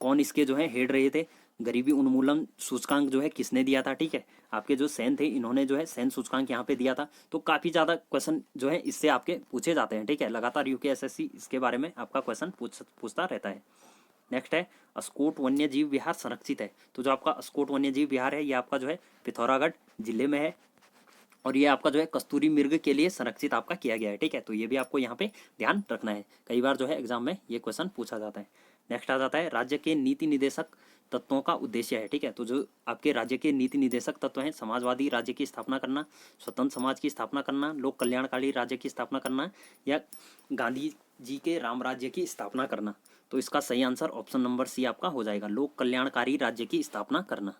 कौन इसके जो है हेड रहे थे, गरीबी उन्मूलन सूचकांक जो है किसने दिया था। ठीक है, आपके जो सेन थे इन्होंने जो है सेन सूचकांक यहाँ पे दिया था। तो काफ़ी ज़्यादा क्वेश्चन जो है इससे आपके पूछे जाते हैं। ठीक है, लगातार यूकेएसएससी इसके बारे में आपका क्वेश्चन पूछता रहता है। नेक्स्ट है, अस्कोट वन्य जीव विहार संरक्षित है। तो जो आपका अस्कोट वन्य जीव विहार है ये आपका जो है पिथौरागढ़ जिले में है और ये आपका जो है कस्तूरी मृग के लिए संरक्षित आपका किया गया है। ठीक है, तो ये भी आपको यहाँ पे ध्यान रखना है, कई बार जो है एग्जाम में ये क्वेश्चन पूछा जाता है। नेक्स्ट आ जाता है, राज्य के नीति निदेशक तत्वों का उद्देश्य है। ठीक है, तो जो आपके राज्य के नीति निदेशक तत्व हैं, समाजवादी राज्य की स्थापना करना, स्वतंत्र समाज की स्थापना करना, लोक कल्याणकारी राज्य की स्थापना करना या गांधी जी के राम राज्य की स्थापना करना। तो इसका सही आंसर ऑप्शन नंबर सी आपका हो जाएगा, लोक कल्याणकारी राज्य की स्थापना करना।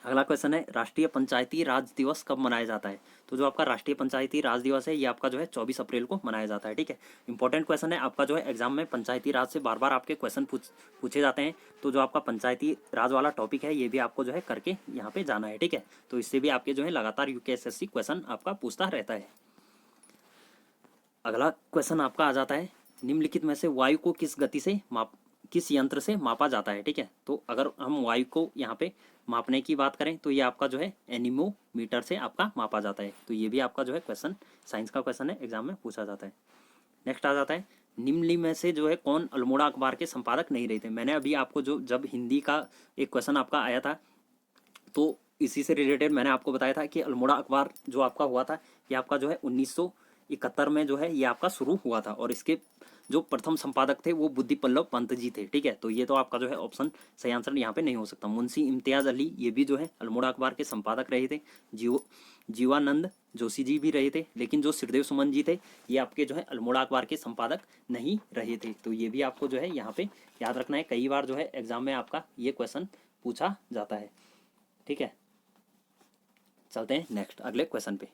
अगला क्वेश्चन है, राष्ट्रीय पंचायती राज दिवस कब मनाया जाता है? तो जो आपका राष्ट्रीय पंचायती राज दिवस है ये आपका जो है 24 अप्रैल को मनाया जाता है। ठीक है, इंपॉर्टेंट क्वेश्चन है आपका जो है एग्जाम में पंचायती राज से बार बार आपके क्वेश्चन पूछे जाते हैं। तो जो आपका पंचायती राज वाला टॉपिक है ये भी आपको जो है करके यहाँ पे जाना है। ठीक है, तो इससे भी आपके जो है लगातार यूकेएसएससी क्वेश्चन आपका पूछता रहता है। अगला क्वेश्चन आपका आ जाता है, निम्नलिखित में से वायु को किस यंत्र से मापा जाता है? ठीक है, तो अगर हम वायु को यहाँ पे मापने की बात करें तो ये आपका जो है एनीमोमीटर से आपका मापा जाता है। तो ये भी आपका जो है क्वेश्चन साइंस का क्वेश्चन है, एग्जाम में पूछा जाता है। नेक्स्ट आ जाता है, निम्नलिखित में से जो है कौन अल्मोड़ा अखबार के संपादक नहीं रहे थे? मैंने अभी आपको जब हिंदी का एक क्वेश्चन आपका आया था तो इसी से रिलेटेड मैंने आपको बताया था कि अल्मोड़ा अखबार जो आपका हुआ था ये आपका जो है 1971 में जो है ये आपका शुरू हुआ था और इसके जो प्रथम संपादक थे वो बुद्धि पल्लव पंत जी थे। ठीक है, तो ये तो आपका जो है ऑप्शन सही आंसर यहाँ पे नहीं हो सकता। मुंशी इम्तियाज अली ये भी जो है अल्मोड़ा अखबार के संपादक रहे थे। जीवानंद जोशी जी भी रहे थे, लेकिन जो श्रीदेव सुमन जी थे ये आपके जो है अल्मोड़ा अखबार के संपादक नहीं रहे थे। तो ये भी आपको जो है यहाँ पे याद रखना है, कई बार जो है एग्जाम में आपका ये क्वेश्चन पूछा जाता है। ठीक है, चलते हैं नेक्स्ट अगले क्वेश्चन पे।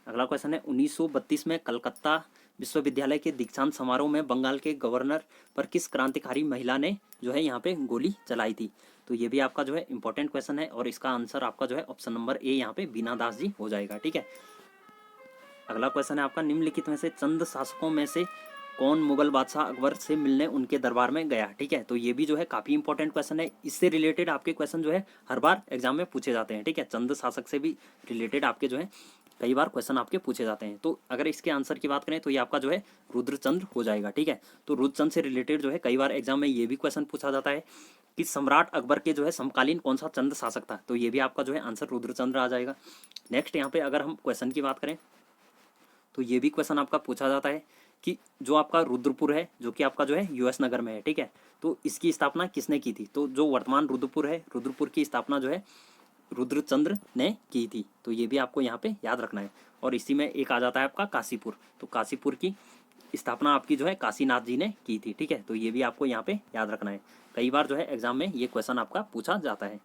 अगला क्वेश्चन है, 1932 में कलकत्ता विश्वविद्यालय के दीक्षांत समारोह में बंगाल के गवर्नर पर किस क्रांतिकारी महिला ने जो है यहाँ पे गोली चलाई थी? तो ये भी आपका जो है इंपॉर्टेंट क्वेश्चन है और इसका आंसर आपका जो है ऑप्शन नंबर ए यहाँ पे बीना दास जी हो जाएगा। ठीक है, अगला क्वेश्चन है आपका, निम्नलिखित में से चंद शासकों में से कौन मुगल बादशाह अकबर से मिलने उनके दरबार में गया। ठीक है, तो ये भी जो है काफ़ी इंपॉर्टेंट क्वेश्चन है। इससे रिलेटेड आपके क्वेश्चन जो है हर बार एग्जाम में पूछे जाते हैं। ठीक है, चंद शासक से भी रिलेटेड आपके जो है कई बार क्वेश्चन आपके पूछे जाते हैं। तो अगर इसके आंसर की बात करें तो ये आपका जो है रुद्रचंद्र हो जाएगा। ठीक है, तो रुद्रचंद्र से रिलेटेड जो है कई बार एग्जाम में ये भी क्वेश्चन पूछा जाता है कि सम्राट अकबर के जो है समकालीन कौन सा चंद शासक था, तो ये भी आपका जो है आंसर रुद्रचंद्र आ जाएगा। नेक्स्ट यहाँ पे अगर हम क्वेश्चन की बात करें तो ये भी क्वेश्चन आपका पूछा जाता है कि जो आपका रुद्रपुर है जो कि आपका जो है यूएस नगर में है। ठीक है, तो इसकी स्थापना किसने की थी, तो जो वर्तमान रुद्रपुर है, रुद्रपुर की स्थापना जो है रुद्रचंद्र ने की थी। तो ये भी आपको यहाँ पे याद रखना है। और इसी में एक आ जाता है आपका काशीपुर, तो काशीपुर की स्थापना आपकी जो है काशीनाथ जी ने की थी। ठीक है, तो ये भी आपको यहाँ पे याद रखना है। कई बार जो है एग्जाम में ये क्वेश्चन आपका पूछा जाता है।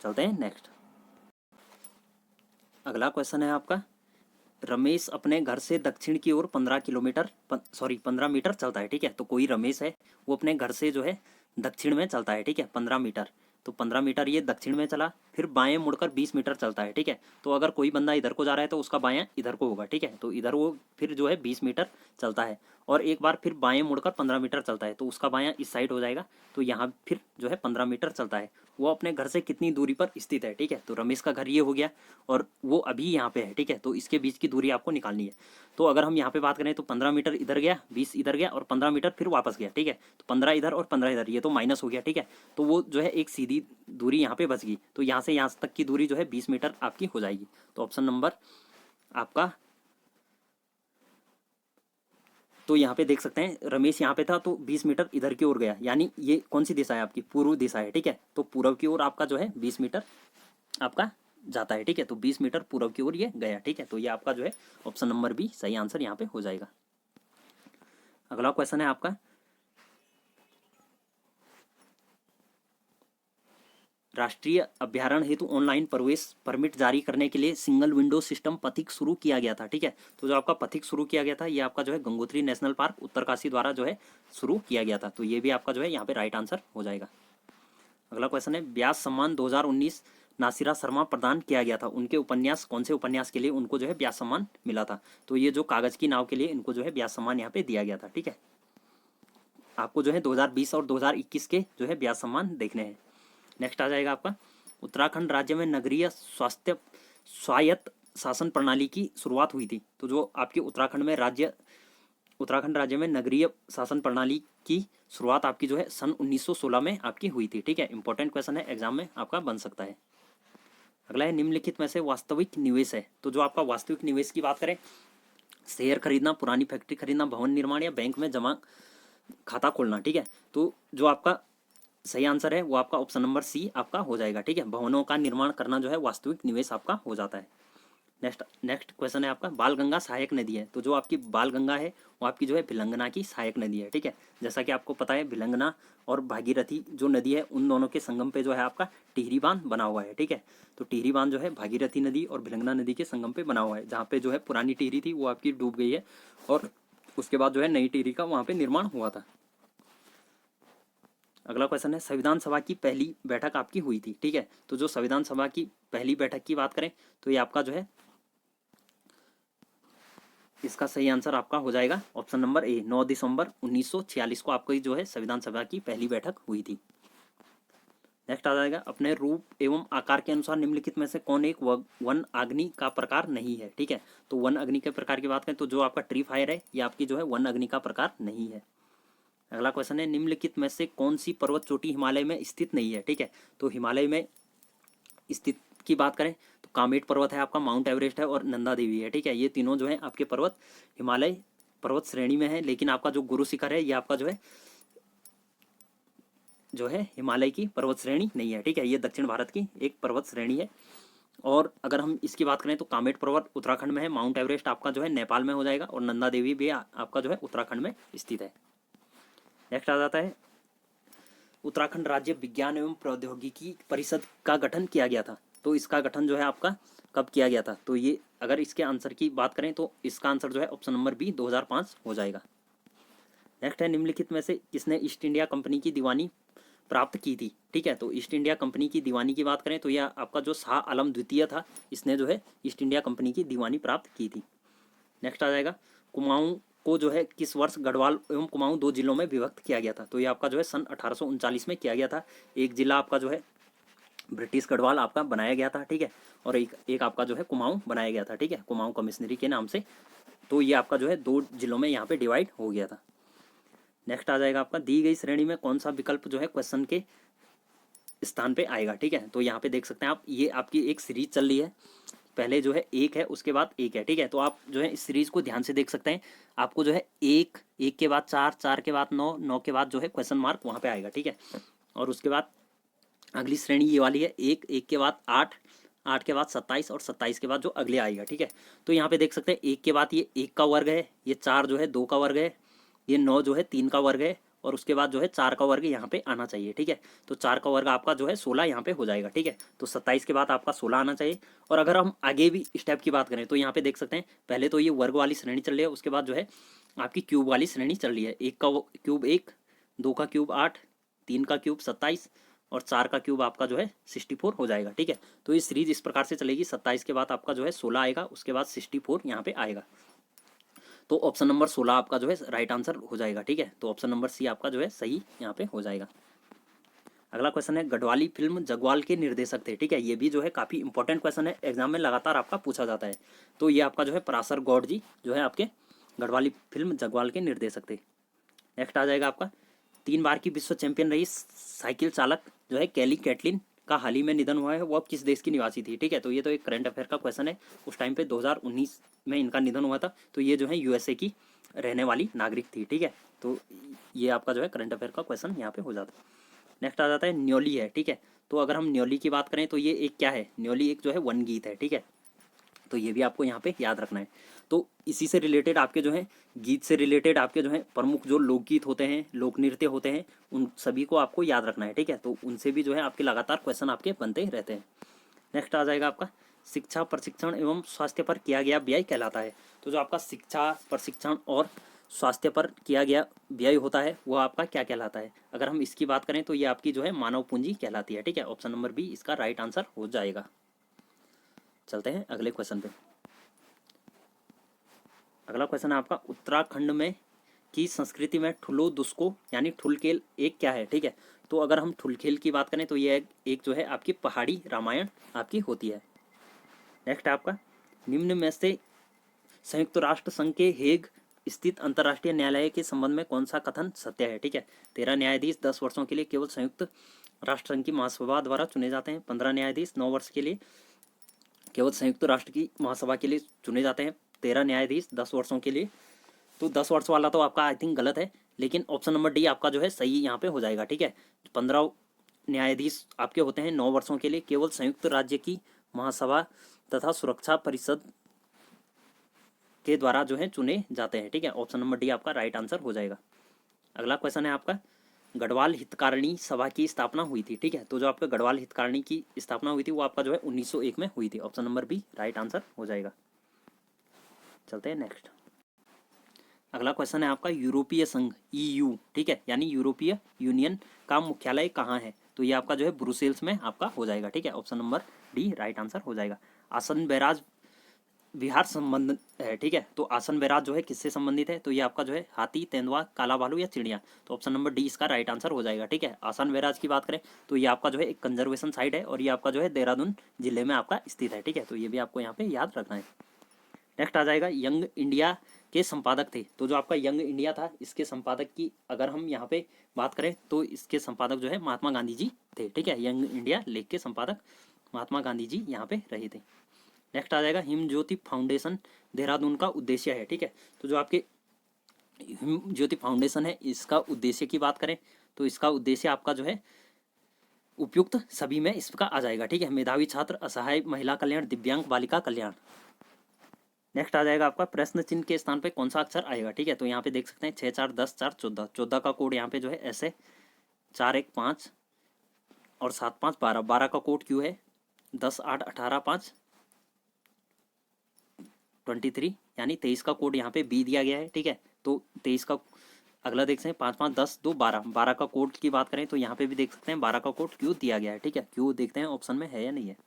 चलते हैं नेक्स्ट। अगला क्वेश्चन है आपका, रमेश अपने घर से दक्षिण की ओर 15 मीटर चलता है। ठीक है, तो कोई रमेश है वो अपने घर से जो है दक्षिण में चलता है। ठीक है, 15 मीटर, तो 15 मीटर ये दक्षिण में चला, फिर बाएं मुड़कर 20 मीटर चलता है। ठीक है, तो अगर कोई बंदा इधर को जा रहा है तो उसका बायां इधर को होगा। ठीक है, तो इधर वो फिर जो है 20 मीटर चलता है, और एक बार फिर बाएं मुड़कर 15 मीटर चलता है, तो उसका बायां इस साइड हो जाएगा। तो यहाँ फिर जो है 15 मीटर चलता है। वो अपने घर से कितनी दूरी पर स्थित है। ठीक है, तो रमेश का घर ये हो गया और वो अभी यहाँ पे है। ठीक है, तो इसके बीच की दूरी आपको निकालनी है। तो अगर हम यहाँ पे बात करें तो 15 मीटर इधर गया, 20 इधर गया और 15 मीटर फिर वापस गया। ठीक है, तो 15 इधर और 15 इधर, ये तो माइनस हो गया। ठीक है, तो वो जो है एक सीधी दूरी यहाँ पे बच गई। तो यहाँ से यहाँ तक की दूरी जो है 20 मीटर आपकी हो जाएगी। तो ऑप्शन नंबर आपका, तो यहाँ पे देख सकते हैं रमेश यहाँ पे था तो 20 मीटर इधर की ओर गया, यानी ये कौन सी दिशा है आपकी, पूर्व दिशा है। ठीक है, तो पूर्व की ओर आपका जो है 20 मीटर आपका जाता है। ठीक है, तो 20 मीटर पूर्व की ओर ये गया। ठीक है, तो ये आपका जो है ऑप्शन नंबर बी सही आंसर यहाँ पे हो जाएगा। अगला क्वेश्चन है आपका, राष्ट्रीय अभ्यारण्य हेतु ऑनलाइन प्रवेश परमिट जारी करने के लिए सिंगल विंडो सिस्टम पथिक शुरू किया गया था। ठीक है, तो जो आपका पथिक शुरू किया गया था ये आपका जो है गंगोत्री नेशनल पार्क उत्तरकाशी द्वारा जो है शुरू किया गया था। तो ये भी आपका जो है यहाँ पे राइट आंसर हो जाएगा। अगला क्वेश्चन है, व्यास सम्मान 2019 नासिरा शर्मा प्रदान किया गया था, उनके उपन्यास कौन से उपन्यास के लिए उनको जो है व्यास सम्मान मिला था। तो ये जो कागज की नाव के लिए इनको जो है व्यास सम्मान यहाँ पे दिया गया था। ठीक है, आपको जो है 2020 और 2021 के जो है व्यास सम्मान देखने हैं। नेक्स्ट आ जाएगा आपका, उत्तराखंड राज्य में नगरीय स्वायत्त शासन प्रणाली की शुरुआत हुई थी। तो जो आपके उत्तराखंड राज्य में नगरीय शासन प्रणाली की शुरुआत आपकी जो है सन 1916 में आपकी हुई थी। ठीक है, इंपॉर्टेंट क्वेश्चन है, एग्जाम में आपका बन सकता है। अगला है, निम्नलिखित में से वास्तविक निवेश है। तो जो आपका वास्तविक निवेश की बात करें, शेयर खरीदना, पुरानी फैक्ट्री खरीदना, भवन निर्माण या बैंक में जमा खाता खोलना। ठीक है, तो जो आपका सही आंसर है वो आपका ऑप्शन नंबर सी आपका हो जाएगा। ठीक है, भवनों का निर्माण करना जो है वास्तविक निवेश आपका हो जाता है। नेक्स्ट क्वेश्चन है आपका, बाल गंगा सहायक नदी है। तो जो आपकी बाल गंगा है वो आपकी जो है भिलंगना की सहायक नदी है। ठीक है, जैसा कि आपको पता है भिलंगना और भागीरथी जो नदी है उन दोनों के संगम पे जो है आपका टिहरी बांध बना हुआ है। ठीक है, तो टिहरी बांध जो है भागीरथी नदी और भिलंगना नदी के संगम पे बना हुआ है, जहाँ पे जो है पुरानी टिहरी थी वो आपकी डूब गई है और उसके बाद जो है नई टिहरी का वहाँ पे निर्माण हुआ था। अगला क्वेश्चन है, संविधान सभा की पहली बैठक आपकी हुई थी। ठीक है, तो जो संविधान सभा की पहली बैठक की बात करें तो ये आपका जो है इसका सही आंसर आपका हो जाएगा ऑप्शन नंबर ए, 9 दिसंबर 1946 को आपकी जो है संविधान सभा की पहली बैठक हुई थी। नेक्स्ट आ जाएगा, अपने रूप एवं आकार के अनुसार निम्नलिखित में से कौन एक वन अग्नि का प्रकार नहीं है। ठीक है, तो वन अग्नि के प्रकार की बात करें तो जो आपका ट्री फायर है ये आपकी जो है वन अग्नि का प्रकार नहीं है। अगला क्वेश्चन है, निम्नलिखित में से कौन सी पर्वत चोटी हिमालय में स्थित नहीं है। ठीक है, तो हिमालय में स्थित की बात करें तो कामेट पर्वत है आपका, माउंट एवरेस्ट है और नंदा देवी है। ठीक है, ये तीनों जो है आपके पर्वत हिमालय पर्वत श्रेणी में है, लेकिन आपका जो गुरु शिखर है ये आपका जो है हिमालय की पर्वत श्रेणी नहीं है। ठीक है, ये दक्षिण भारत की एक पर्वत श्रेणी है। और अगर हम इसकी बात करें तो कामेट पर्वत उत्तराखंड में है, माउंट एवरेस्ट आपका जो है नेपाल में हो जाएगा और नंदा देवी भी आपका जो है उत्तराखंड में स्थित है। नेक्स्ट आ जाता है, उत्तराखंड राज्य विज्ञान एवं प्रौद्योगिकी परिषद का गठन किया गया था। तो इसका गठन जो है आपका कब किया गया था, तो ये अगर इसके आंसर की बात करें तो इसका आंसर जो है ऑप्शन नंबर बी 2005 हो जाएगा। नेक्स्ट है, निम्नलिखित में से किसने ईस्ट इंडिया कंपनी की दीवानी प्राप्त की थी। ठीक है, तो ईस्ट इंडिया कंपनी की दीवानी की बात करें तो यह आपका जो शाह आलम द्वितीय था, इसने जो है ईस्ट इंडिया कंपनी की दीवानी प्राप्त की थी। नेक्स्ट आ जाएगा, कुमाऊं को जो है किस वर्ष गढ़वाल एवं कुमाऊं 2 जिलों में विभक्त किया गया था? तो ये आपका जो है सन 1839 में किया गया था। एक जिला आपका जो है ब्रिटिश गढ़वाल आपका बनाया गया था, ठीक है, और एक एक आपका जो है कुमाऊं बनाया गया था, ठीक है, कुमाऊं कमिश्नरी के नाम से। तो ये आपका जो है 2 जिलों में यहाँ पे डिवाइड हो गया था। नेक्स्ट आ जाएगा आपका, दी गई श्रेणी में कौन सा विकल्प जो है क्वेश्चन के स्थान पे आएगा, ठीक है। तो यहाँ पे देख सकते हैं आप, ये आपकी एक सीरीज चल रही है, पहले जो है एक है, उसके बाद एक है, ठीक है। तो आप जो है इस सीरीज को ध्यान से देख सकते हैं। आपको जो है एक, एक के बाद चार, चार के बाद नौ, नौ के बाद जो है क्वेश्चन मार्क वहाँ पे आएगा, ठीक है। और उसके बाद अगली श्रेणी ये वाली है, एक, एक के बाद आठ, आठ के बाद 27 और 27 के बाद जो अगले आएगा, ठीक है। तो यहाँ पे देख सकते हैं एक के बाद ये एक का वर्ग है, ये चार जो है 2 का वर्ग है, ये 9 जो है 3 का वर्ग है, और उसके बाद जो है 4 का वर्ग यहाँ पे आना चाहिए, ठीक है। तो 4 का वर्ग आपका जो है 16 यहाँ पे हो जाएगा, ठीक है। तो 27 के बाद आपका 16 आना चाहिए। और अगर हम आगे भी स्टेप की बात करें तो यहाँ पे देख सकते हैं, पहले तो ये वर्ग वाली श्रेणी चल रही है, उसके बाद जो है आपकी क्यूब वाली श्रेणी चल रही है। एक का क्यूब 1, 2 का क्यूब 8, 3 का क्यूब 27 और 4 का क्यूब आपका जो है 64 हो जाएगा, ठीक है। तो ये सीरीज इस प्रकार से चलेगी, 27 के बाद आपका जो है 16 आएगा, उसके बाद 64 यहाँ पे आएगा। तो ऑप्शन नंबर 16 आपका जो है राइट आंसर हो जाएगा, ठीक है। तो ऑप्शन नंबर सी आपका जो है सही यहाँ पे हो जाएगा। अगला क्वेश्चन है, गढ़वाली फिल्म जगवाल के निर्देशक थे, ठीक है। ये भी जो है काफ़ी इंपॉर्टेंट क्वेश्चन है, एग्जाम में लगातार आपका पूछा जाता है। तो ये आपका जो है पराशर गौड़ जी जो है आपके गढ़वाली फिल्म जगवाल के निर्देशक थे। नेक्स्ट आ जाएगा आपका, 3 बार की विश्व चैंपियन रही साइकिल चालक जो है कैली कैटलिन का हाल ही में निधन हुआ है, वो अब किस देश की निवासी थी, ठीक है। तो ये तो एक करंट अफेयर का क्वेश्चन है, उस टाइम पे 2019 में इनका निधन हुआ था। तो ये जो है यूएसए की रहने वाली नागरिक थी, ठीक है। तो ये आपका जो है करंट अफेयर का क्वेश्चन यहाँ पे हो जाता है। नेक्स्ट आ जाता है, न्योली है, ठीक है। तो अगर हम न्योली की बात करें तो ये एक क्या है, न्योली एक जो है वन गीत है, ठीक है। तो ये भी आपको यहाँ पे याद रखना है। तो इसी से रिलेटेड आपके जो है गीत से रिलेटेड आपके जो है प्रमुख जो लोकगीत होते हैं, लोक नृत्य होते हैं, उन सभी को आपको याद रखना है, ठीक है। तो उनसे भी जो है आपके लगातार क्वेश्चन आपके बनते रहते हैं। नेक्स्ट आ जाएगा आपका, शिक्षा प्रशिक्षण एवं स्वास्थ्य पर किया गया व्यय कहलाता है। तो जो आपका शिक्षा प्रशिक्षण और स्वास्थ्य पर किया गया व्यय होता है वो आपका क्या कहलाता है? अगर हम इसकी बात करें तो ये आपकी जो है मानव पूंजी कहलाती है, ठीक है। ऑप्शन नंबर बी इसका राइट आंसर हो जाएगा। चलते हैं अगले क्वेश्चन पे। अगला क्वेश्चन है आपका, उत्तराखंड में की संस्कृति में ठुलो दुस्को यानी ठुलखेल एक क्या है, ठीक है। तो अगर हम ठुलखेल की बात करें तो ये एक जो है आपकी पहाड़ी रामायण आपकी होती है। नेक्स्ट आपका, निम्न में से संयुक्त राष्ट्र संघ के हेग स्थित अंतर्राष्ट्रीय न्यायालय के संबंध में कौन सा कथन सत्य है, ठीक है। 13 न्यायाधीश 10 वर्षों के लिए केवल संयुक्त राष्ट्र संघ की महासभा द्वारा चुने जाते हैं। 15 न्यायाधीश 9 वर्ष के लिए केवल संयुक्त राष्ट्र की महासभा के लिए चुने जाते हैं। 13 न्यायाधीश 10 वर्षों के लिए। तो 10 वर्ष वाला तो आपका आई थिंक गलत है, लेकिन ऑप्शन नंबर डी आपका जो है सही यहाँ पे हो जाएगा, ठीक है। 15 न्यायाधीश आपके होते हैं 9 वर्षों के लिए, केवल संयुक्त राज्य की महासभा तथा सुरक्षा परिषद के द्वारा जो है चुने जाते हैं, ठीक है। ऑप्शन नंबर डी आपका राइट आंसर हो जाएगा। अगला क्वेश्चन है आपका, गढ़वाल हितकारिणी सभा की स्थापना हुई थी, ठीक है। तो जो आपका गढ़वाल हितकारिणी की स्थापना हुई थी वो आपका जो है 1901 में हुई थी। Option number B right answer हो जाएगा। चलते हैं नेक्स्ट। अगला क्वेश्चन है आपका, यूरोपीय संघ EU, ठीक है, यानी यूरोपीय यूनियन का मुख्यालय कहाँ है? तो ये आपका जो है ब्रुसेल्स में आपका हो जाएगा, ठीक है। Option number D right answer हो जाएगा। आसन बैराज विहार संबंध है, ठीक है। तो आसन बैराज जो है किससे संबंधित है? तो ये आपका जो है हाथी, तेंदुआ, काला भालू या चिड़िया। तो ऑप्शन नंबर डी इसका राइट आंसर हो जाएगा, ठीक है। आसन बैराज की बात करें तो ये आपका जो है एक कंजर्वेशन साइट है और ये आपका जो है देहरादून जिले में आपका स्थित है, ठीक है। तो ये भी आपको यहाँ पे याद रखना है। नेक्स्ट आ जाएगा, यंग इंडिया के संपादक थे। तो जो आपका यंग इंडिया था इसके संपादक की अगर हम यहाँ पे बात करें तो इसके संपादक जो है महात्मा गांधी जी थे, ठीक है। यंग इंडिया लेख के संपादक महात्मा गांधी जी यहाँ पे रहे थे। नेक्स्ट आ जाएगा, हिम ज्योति फाउंडेशन देहरादून का उद्देश्य है, ठीक है। तो जो आपके हिम ज्योति फाउंडेशन है इसका उद्देश्य की बात करें तो इसका उद्देश्य आपका जो है उपयुक्त सभी में इसका आ जाएगा, ठीक है। मेधावी छात्र, असहाय महिला कल्याण, दिव्यांग बालिका कल्याण। नेक्स्ट आ जाएगा आपका, प्रश्न चिन्ह के स्थान पे कौन सा अक्षर आएगा, ठीक है। तो यहाँ पे देख सकते हैं 6, 4, 10, 4, 14। 14 का कोड यहाँ पे जो है ऐसे 4, 1, 5 और 7, 5, 12। 12 का कोड क्यू है, 10, 8, 18, 5, 23 यानी 23 का कोड यहाँ पे बी दिया गया है, ठीक है। तो 23 का अगला देख सकते हैं 5, 5, 10, 2, 12। 12 का कोड की बात करें तो यहाँ पे भी देख सकते हैं 12 का कोड क्यू दिया गया है, ठीक है। क्यू देखते हैं ऑप्शन में है या नहीं है।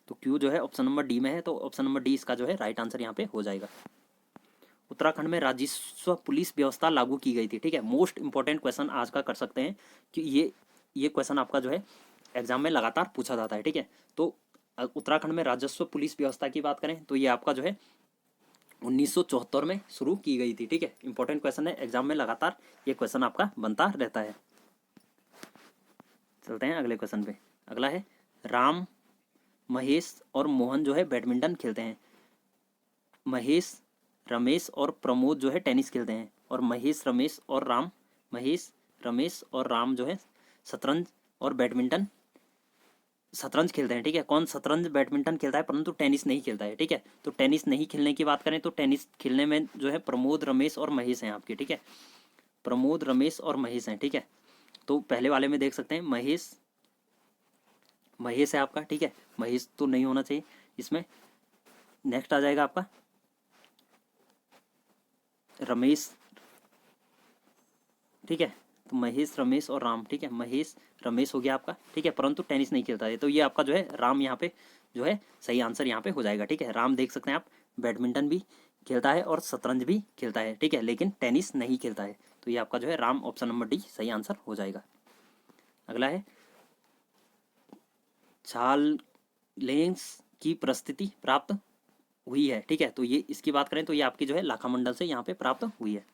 तो क्यू जो है ऑप्शन नंबर डी में है, तो ऑप्शन नंबर डी इसका जो है राइट आंसर यहाँ पे हो जाएगा। उत्तराखंड में राजस्व पुलिस व्यवस्था लागू की गई थी। ठीक है, मोस्ट इंपॉर्टेंट क्वेश्चन आज का कर सकते हैं कि ये क्वेश्चन आपका जो है एग्जाम में लगातार पूछा जाता है। ठीक है, तो उत्तराखंड में राजस्व पुलिस व्यवस्था की बात करें तो ये आपका जो है 1974 में शुरू की गई थी। ठीक है, इंपॉर्टेंट क्वेश्चन है, एग्जाम में लगातार ये क्वेश्चन आपका बनता रहता है। चलते हैं अगले क्वेश्चन पे। अगला है राम, महेश और मोहन जो है बैडमिंटन खेलते हैं। महेश, रमेश और प्रमोद जो है टेनिस खेलते हैं। और महेश, रमेश और राम जो है शतरंज और बैडमिंटन शतरंज खेलते हैं। ठीक है, कौन शतरंज बैडमिंटन खेलता है परंतु टेनिस नहीं खेलता है। ठीक है, तो टेनिस नहीं खेलने की बात करें तो टेनिस खेलने में जो है प्रमोद, रमेश और महेश हैं आपके। ठीक है, प्रमोद, रमेश और महेश हैं। ठीक है, तो पहले वाले में देख सकते हैं महेश है आपका। ठीक है, महेश तो नहीं होना चाहिए इसमें। नेक्स्ट आ जाएगा आपका रमेश। ठीक है, तो महेश, रमेश और राम। ठीक है, महेश, रमेश हो गया आपका। ठीक है, परंतु टेनिस नहीं खेलता है, तो ये आपका जो है राम यहाँ पे जो है सही आंसर यहाँ पे हो जाएगा। ठीक है, राम देख सकते हैं आप, बैडमिंटन भी खेलता है और शतरंज भी खेलता है। ठीक है, लेकिन टेनिस नहीं खेलता है, तो ये आपका जो है राम, ऑप्शन नंबर डी सही आंसर हो जाएगा। अगला है छाललेंस की प्रस्थिति प्राप्त हुई है। ठीक है, तो ये इसकी बात करें तो ये आपकी जो है लाखामंडल से यहाँ पे प्राप्त हुई है।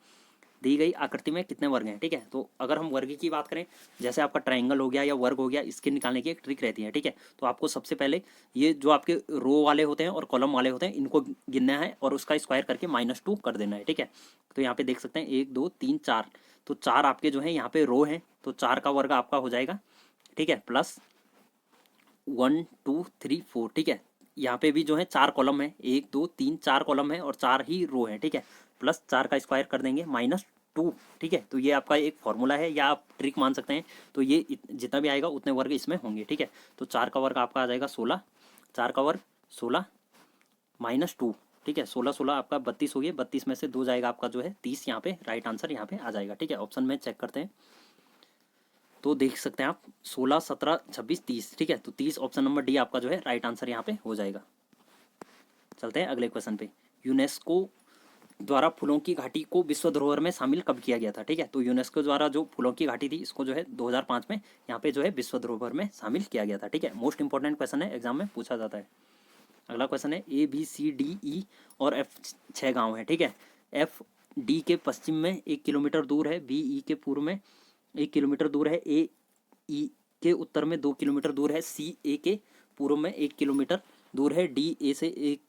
दी गई आकृति में कितने वर्ग हैं। ठीक है, तो अगर हम वर्ग की बात करें, जैसे आपका ट्रायंगल हो गया या वर्ग हो गया, इसके निकालने की एक ट्रिक रहती है। ठीक है, तो आपको सबसे पहले ये जो आपके रो वाले होते हैं और कॉलम वाले होते हैं इनको गिनना है और उसका स्क्वायर करके -2 कर देना है। ठीक है, तो यहाँ पे देख सकते हैं 1 2 3 4, तो 4 आपके जो है यहाँ पे रो हैं, तो 4 का वर्ग आपका हो जाएगा। ठीक है, प्लस 1 2 3 4। ठीक है, यहाँ पे भी जो है 4 कॉलम है, 1 2 3 4 कॉलम है और 4 ही रो है। ठीक है, प्लस 4 का स्क्वायर कर देंगे -2। ठीक है, तो ये आपका एक फॉर्मूला है या आप ट्रिक मान सकते हैं। तो ये जितना भी आएगा उतने वर्ग इसमें होंगे। ठीक है, तो 4 का वर्ग आपका आ जाएगा 16, 4 का वर्ग 16 -2। ठीक है, 16 16 आपका 32 हो गया, 32 में से 2 जाएगा आपका जो है 30, यहाँ पे राइट आंसर यहाँ पे आ जाएगा। ठीक है, ऑप्शन में चेक करते हैं तो देख सकते हैं आप 16 17 26 30। ठीक है, तो 30 ऑप्शन नंबर डी आपका जो है राइट आंसर यहाँ पे हो जाएगा। चलते हैं अगले क्वेश्चन पे। यूनेस्को द्वारा फूलों की घाटी को विश्व धरोहर में शामिल कब किया गया था। ठीक है, तो यूनेस्को द्वारा जो फूलों की घाटी थी इसको जो है 2005 में यहाँ पे जो है विश्व धरोहर में शामिल किया गया था। ठीक है, मोस्ट इंपॉर्टेंट क्वेश्चन है, एग्जाम में पूछा जाता है। अगला क्वेश्चन है ABCDE और F 6 गाँव है। ठीक है, FD के पश्चिम में 1 किलोमीटर दूर है, BE के पूर्व में 1 किलोमीटर दूर है, AE के उत्तर में 2 किलोमीटर दूर है, CA के पूर्व में 1 किलोमीटर दूर है, DA से एक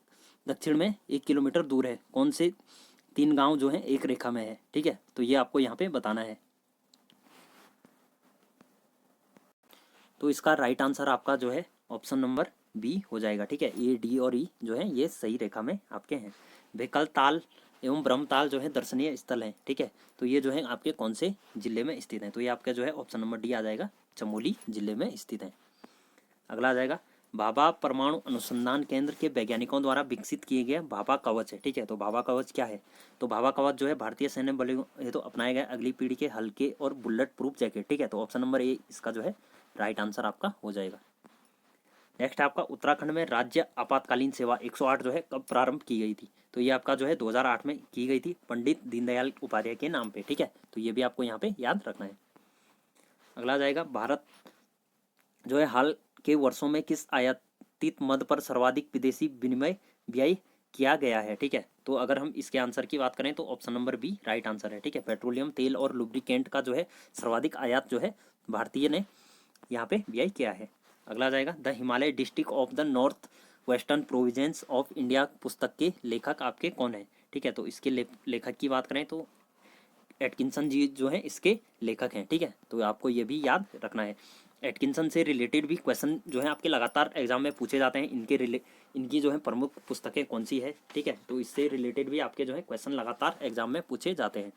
दक्षिण में 1 किलोमीटर दूर है। कौन से 3 गांव जो हैं एक रेखा में है। ठीक है, तो ये आपको यहाँ पे बताना है। तो इसका राइट आंसर आपका जो है ऑप्शन नंबर बी हो जाएगा। ठीक है, A D और E जो है ये सही रेखा में आपके हैं। बेकल ताल एवं ब्रह्मताल जो है दर्शनीय स्थल हैं। ठीक है, तो ये जो है आपके कौन से जिले में स्थित हैं, तो ये आपका जो है ऑप्शन नंबर डी आ जाएगा, चमोली जिले में स्थित है। अगला आ जाएगा भाभा परमाणु अनुसंधान केंद्र के वैज्ञानिकों द्वारा विकसित किए गए भाभा कवच है। ठीक है, तो भाभा कवच क्या है, तो भाभा कवच जो है भारतीय सैन्य बलों हेतु अपनाए गए अगली पीढ़ी के हल्के और बुलेट प्रूफ जैकेट। ठीक है, तो ऑप्शन नंबर ए इसका जो है राइट आंसर आपका हो जाएगा। नेक्स्ट आपका उत्तराखंड में राज्य आपातकालीन सेवा 108 जो है कब प्रारंभ की गई थी, तो ये आपका जो है 2008 में की गई थी, पंडित दीनदयाल उपाध्याय के नाम पे। ठीक है, तो ये भी आपको यहाँ पे याद रखना है। अगला आ जाएगा भारत जो है हाल के वर्षों में किस आयातित मद पर सर्वाधिक विदेशी विनिमय व्यय किया गया है। ठीक है, तो अगर हम इसके आंसर की बात करें तो option number B right answer है। ठीक है, पेट्रोलियम तेल और लुब्रिकेंट का जो है सर्वाधिक आयात जो है भारतीय ने यहाँ पे व्यय किया है। अगला आ जाएगा the Himalaya district of the north western province of India पुस्तक के लेखक आपके कौन है। ठीक है, तो इसके लेखक की बात करें तो एटकिंसन जी जो है इसके लेखक हैं। ठीक है, तो आपको ये भी याद रखना है। एटकिंसन से रिलेटेड भी क्वेश्चन जो है आपके लगातार एग्जाम में पूछे जाते हैं, इनकी जो है प्रमुख पुस्तकें कौन सी है। ठीक है, तो इससे रिलेटेड भी आपके जो है क्वेश्चन लगातार एग्जाम में पूछे जाते हैं।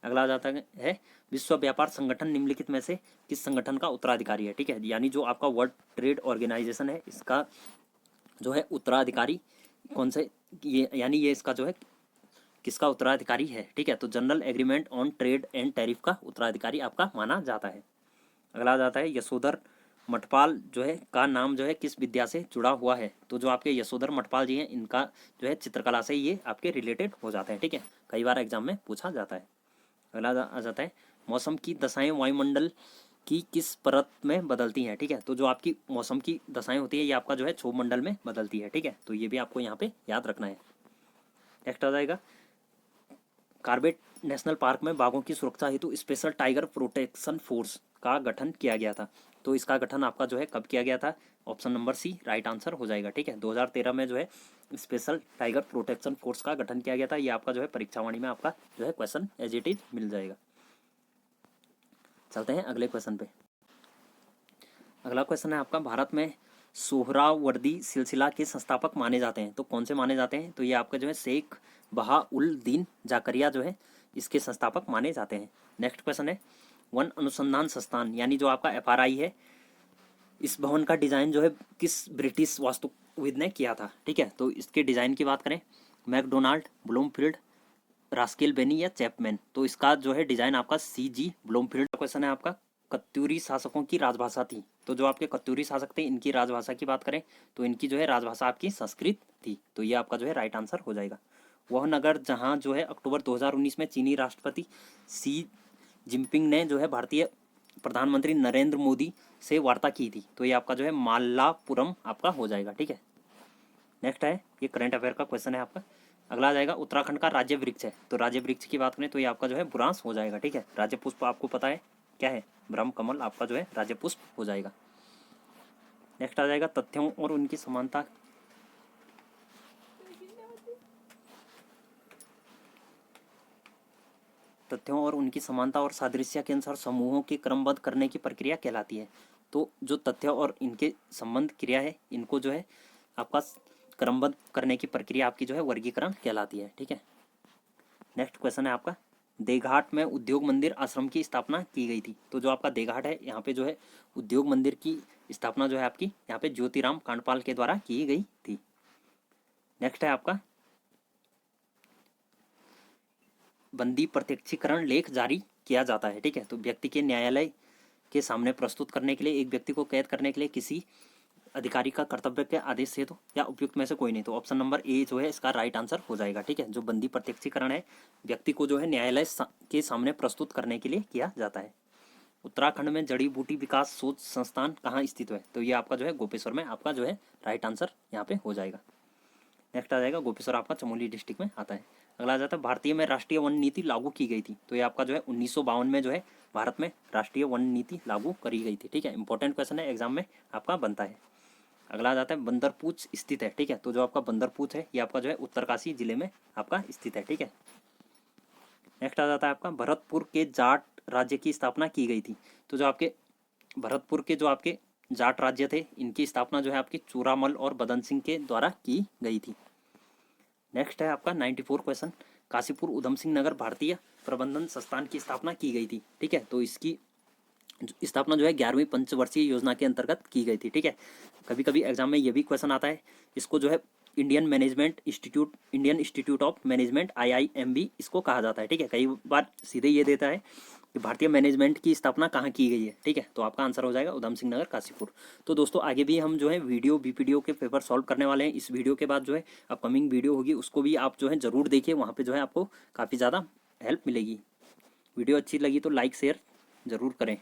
अगला आ जाता है विश्व व्यापार संगठन निम्नलिखित में से किस संगठन का उत्तराधिकारी है। ठीक है, यानी जो आपका वर्ल्ड ट्रेड ऑर्गेनाइजेशन है इसका जो है उत्तराधिकारी कौन से, ये यानी ये इसका जो है किसका उत्तराधिकारी है। ठीक है, तो general agreement on trade and tariff का उत्तराधिकारी आपका माना जाता है। अगला आ जाता है यशोधर मठपाल जो है का नाम जो है किस विद्या से जुड़ा हुआ है? तो जो आपके यशोधर मठपाल जी हैं इनका जो है चित्रकला से ये आपके रिलेटेड हो जाते हैं, ठीक है, कई बार एग्जाम में पूछा जाता है। अगला आ जाता है, मौसम की दशाएं वायुमंडल की किस परत में बदलती हैं? ठीक है, तो जो आपकी मौसम की दशाएं होती है ये आपका जो है क्षोभ मंडल में बदलती है, ठीक है, तो ये भी आपको यहाँ पे याद रखना है। नेक्स्ट आ जाएगा, कार्बेट नेशनल पार्क में बाघों की सुरक्षा हेतु स्पेशल टाइगर प्रोटेक्शन फोर्स का गठन किया गया था। तो इसका गठन आपका जो है कब किया गया था? Option number C right answer हो जाएगा, ठीक है, 2013 में जो है स्पेशल टाइगर प्रोटेक्शन फोर्स का गठन किया गया था। ये आपका जो है परीक्षावाणी में आपका जो है क्वेश्चन एज इट इज मिल जाएगा। चलते हैं अगले क्वेश्चन पे। अगला क्वेश्चन है आपका, भारत में सोहरावर्दी सिलसिला के संस्थापक माने जाते हैं, तो कौन से माने जाते हैं? तो ये आपका जो है शेख बहाउल्दीन जाकरिया जो है इसके संस्थापक माने जाते हैं। नेक्स्ट क्वेश्चन है, वन अनुसंधान संस्थान यानी जो आपका FRI है, इस भवन का डिजाइन जो है किस ब्रिटिश वास्तुविद ने किया था? ठीक है, तो इसके डिजाइन की बात करें, मैकडोनाल्ड, ब्लूमफील्ड, रास्केल बेनी या चैपमैन, तो इसका जो है डिजाइन आपका CG ब्लूमफील्ड। क्वेश्चन है आपका, कत्यूरी शासकों की राजभाषा थी, तो जो आपके कत्यूरी शासक थे इनकी राजभाषा की बात करें तो इनकी जो है राजभाषा आपकी संस्कृत थी, तो ये आपका जो है राइट आंसर हो जाएगा। वह नगर जहां जो है अक्टूबर 2019 में चीनी राष्ट्रपति सी जिनपिंग ने जो है भारतीय प्रधानमंत्री नरेंद्र मोदी से वार्ता की थी, तो ये आपका जो है मालापुरम आपका हो जाएगा, ठीक है। नेक्स्ट है, ये करंट अफेयर का क्वेश्चन है आपका। अगला आ जाएगा, उत्तराखंड का राज्य वृक्ष है, तो राज्य वृक्ष की बात करें तो ये आपका जो है बुरांस हो जाएगा, ठीक है। राज्य पुष्प आपको पता है क्या है? ब्रह्म कमल आपका जो है राज्य पुष्प हो जाएगा। नेक्स्ट आ जाएगा, तथ्यों और उनकी समानता। तथ्यों और उनकी समानता और सादृश्य के अनुसार समूहों की क्रमबद्ध करने की प्रक्रिया कहलाती है। तो जो तथ्य और इनके संबंध क्रिया है इनको जो है आपका क्रमबद्ध करने की प्रक्रिया आपकी जो है वर्गीकरण कहलाती है, ठीक है। नेक्स्ट क्वेश्चन है आपका, देघाट में उद्योग मंदिर आश्रम की स्थापना की गई थी, तो जो आपका देघाट है यहाँ पे जो है उद्योग मंदिर की स्थापना जो है आपकी यहाँ पे ज्योतिराम कांडपाल के द्वारा की गई थी। नेक्स्ट है आपका, बंदी प्रत्यक्षीकरण लेख जारी किया जाता है, ठीक है, तो व्यक्ति के न्यायालय के सामने प्रस्तुत करने के लिए, एक व्यक्ति को कैद करने के लिए किसी अधिकारी का कर्तव्य के आदेश से तो या उपयुक्त में से कोई नहीं, तो ऑप्शन नंबर ए जो है इसका राइट आंसर हो जाएगा, ठीक है। जो बंदी प्रत्यक्षीकरण है व्यक्ति को जो है न्यायालय के सामने प्रस्तुत करने के लिए किया जाता है। उत्तराखंड में जड़ी बूटी विकास शोध संस्थान कहाँ स्थित है? तो ये आपका जो है गोपेश्वर में आपका जो है राइट आंसर यहाँ पे हो जाएगा। नेक्स्ट आ जाएगा, गोपेश्वर आपका चमोली डिस्ट्रिक्ट में आता है। अगला आ जाता है, भारतीय में राष्ट्रीय वन नीति लागू की गई थी, तो ये आपका जो है 1952 में जो है भारत में राष्ट्रीय वन नीति लागू करी गई थी, ठीक है। इंपॉर्टेंट क्वेश्चन है, एग्जाम में आपका बनता है। अगला आ जाता है, बंदरपूछ स्थित है, ठीक है, तो जो आपका बंदरपूछ है ये आपका जो है उत्तरकाशी जिले में आपका स्थित है, ठीक है। नेक्स्ट आ जाता है आपका, भरतपुर के जाट राज्य की स्थापना की गई थी, तो जो आपके भरतपुर के जो आपके जाट राज्य थे इनकी स्थापना जो है आपकी चूरामल और बदन सिंह के द्वारा की गई थी। नेक्स्ट है आपका 94 क्वेश्चन, काशीपुर उधम सिंह नगर भारतीय प्रबंधन संस्थान की स्थापना की गई थी, ठीक है, तो इसकी स्थापना जो है 11वीं पंचवर्षीय योजना के अंतर्गत की गई थी, ठीक है। कभी कभी एग्जाम में ये भी क्वेश्चन आता है, इसको जो है Indian institute of management IIMB इसको कहा जाता है, ठीक है। कई बार सीधे ये देता है कि भारतीय मैनेजमेंट की स्थापना कहाँ की गई है, ठीक है, तो आपका आंसर हो जाएगा उधम सिंह नगर काशीपुर। तो दोस्तों आगे भी हम जो है BPDO के पेपर सॉल्व करने वाले हैं। इस वीडियो के बाद जो है अपकमिंग वीडियो होगी उसको भी आप जो है ज़रूर देखिए, वहाँ पर जो है आपको काफ़ी ज़्यादा हेल्प मिलेगी। वीडियो अच्छी लगी तो लाइक शेयर ज़रूर करें।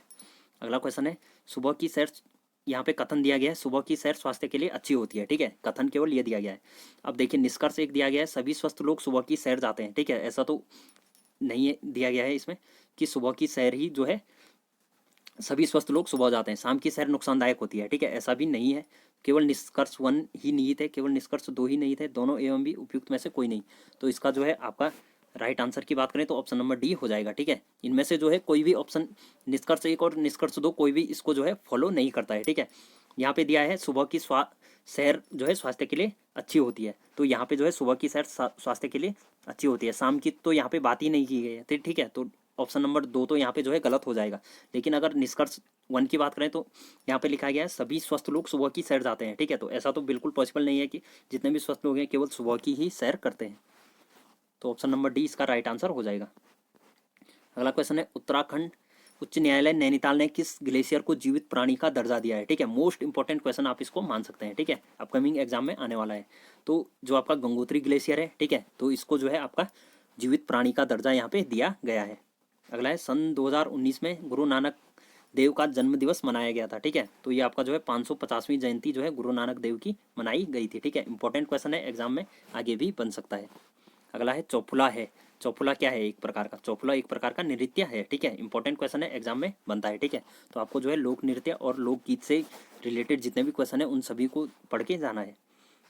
अगला क्वेश्चन है, सुबह की सैर, यहाँ पे कथन दिया गया है सुबह की सैर स्वास्थ्य के लिए अच्छी होती है, ठीक है, कथन केवल ये दिया गया है। अब देखिए निष्कर्ष एक दिया गया है, सभी स्वस्थ लोग सुबह की सैर जाते हैं, ठीक है, ऐसा तो नहीं है दिया गया है इसमें कि सुबह की सैर ही जो है सभी स्वस्थ लोग सुबह जाते हैं, शाम की सैर नुकसानदायक होती है, ठीक है, ऐसा भी नहीं है। केवल निष्कर्ष 1 ही निहित है, केवल निष्कर्ष 2 ही निहित है, दोनों एवं भी उपयुक्त में से कोई नहीं, तो इसका जो है आपका राइट आंसर की बात करें तो ऑप्शन नंबर डी हो जाएगा, ठीक है। इनमें से जो है कोई भी ऑप्शन निष्कर्ष 1 और निष्कर्ष 2 कोई भी इसको जो है फॉलो नहीं करता है, ठीक है। यहाँ पे दिया है सुबह की सैर जो है स्वास्थ्य के लिए अच्छी होती है, तो यहाँ पे जो है सुबह की सैर स्वास्थ्य के लिए अच्छी होती है, शाम की तो यहाँ पे बात ही नहीं की गई है, ठीक है, तो ऑप्शन नंबर 2 तो यहाँ पे जो है गलत हो जाएगा। लेकिन अगर निष्कर्ष 1 की बात करें तो यहाँ पे लिखा गया है सभी स्वस्थ लोग सुबह की सैर जाते हैं, ठीक है, तो ऐसा तो बिल्कुल पॉसिबल नहीं है कि जितने भी स्वस्थ लोग हैं केवल सुबह की ही सैर करते हैं, तो ऑप्शन नंबर डी इसका राइट आंसर हो जाएगा। अगला क्वेश्चन है, उत्तराखंड उच्च न्यायालय नैनीताल ने किस ग्लेशियर को जीवित प्राणी का दर्जा दिया है? ठीक है, मोस्ट इंपॉर्टेंट क्वेश्चन आप इसको मान सकते हैं। ठीक है, अपकमिंग एग्जाम में आने वाला है। तो जो आपका गंगोत्री ग्लेशियर है, ठीक है, तो इसको जो है आपका जीवित प्राणी का दर्जा यहाँ पे दिया गया है। अगला है, सन 2019 में गुरु नानक देव का जन्म दिवस मनाया गया था। ठीक है, तो ये आपका जो है 550वीं जयंती जो है गुरु नानक देव की मनाई गई थी। ठीक है, इंपॉर्टेंट क्वेश्चन है, एग्जाम में आगे भी बन सकता है। अगला है, चौफुला है। चौफुला क्या है? एक प्रकार का, चौफुला एक प्रकार का नृत्य है। ठीक है, इंपॉर्टेंट क्वेश्चन है, एग्जाम में बनता है। ठीक है, तो आपको जो है लोक नृत्य और लोकगीत से रिलेटेड जितने भी क्वेश्चन है उन सभी को पढ़ के जाना है।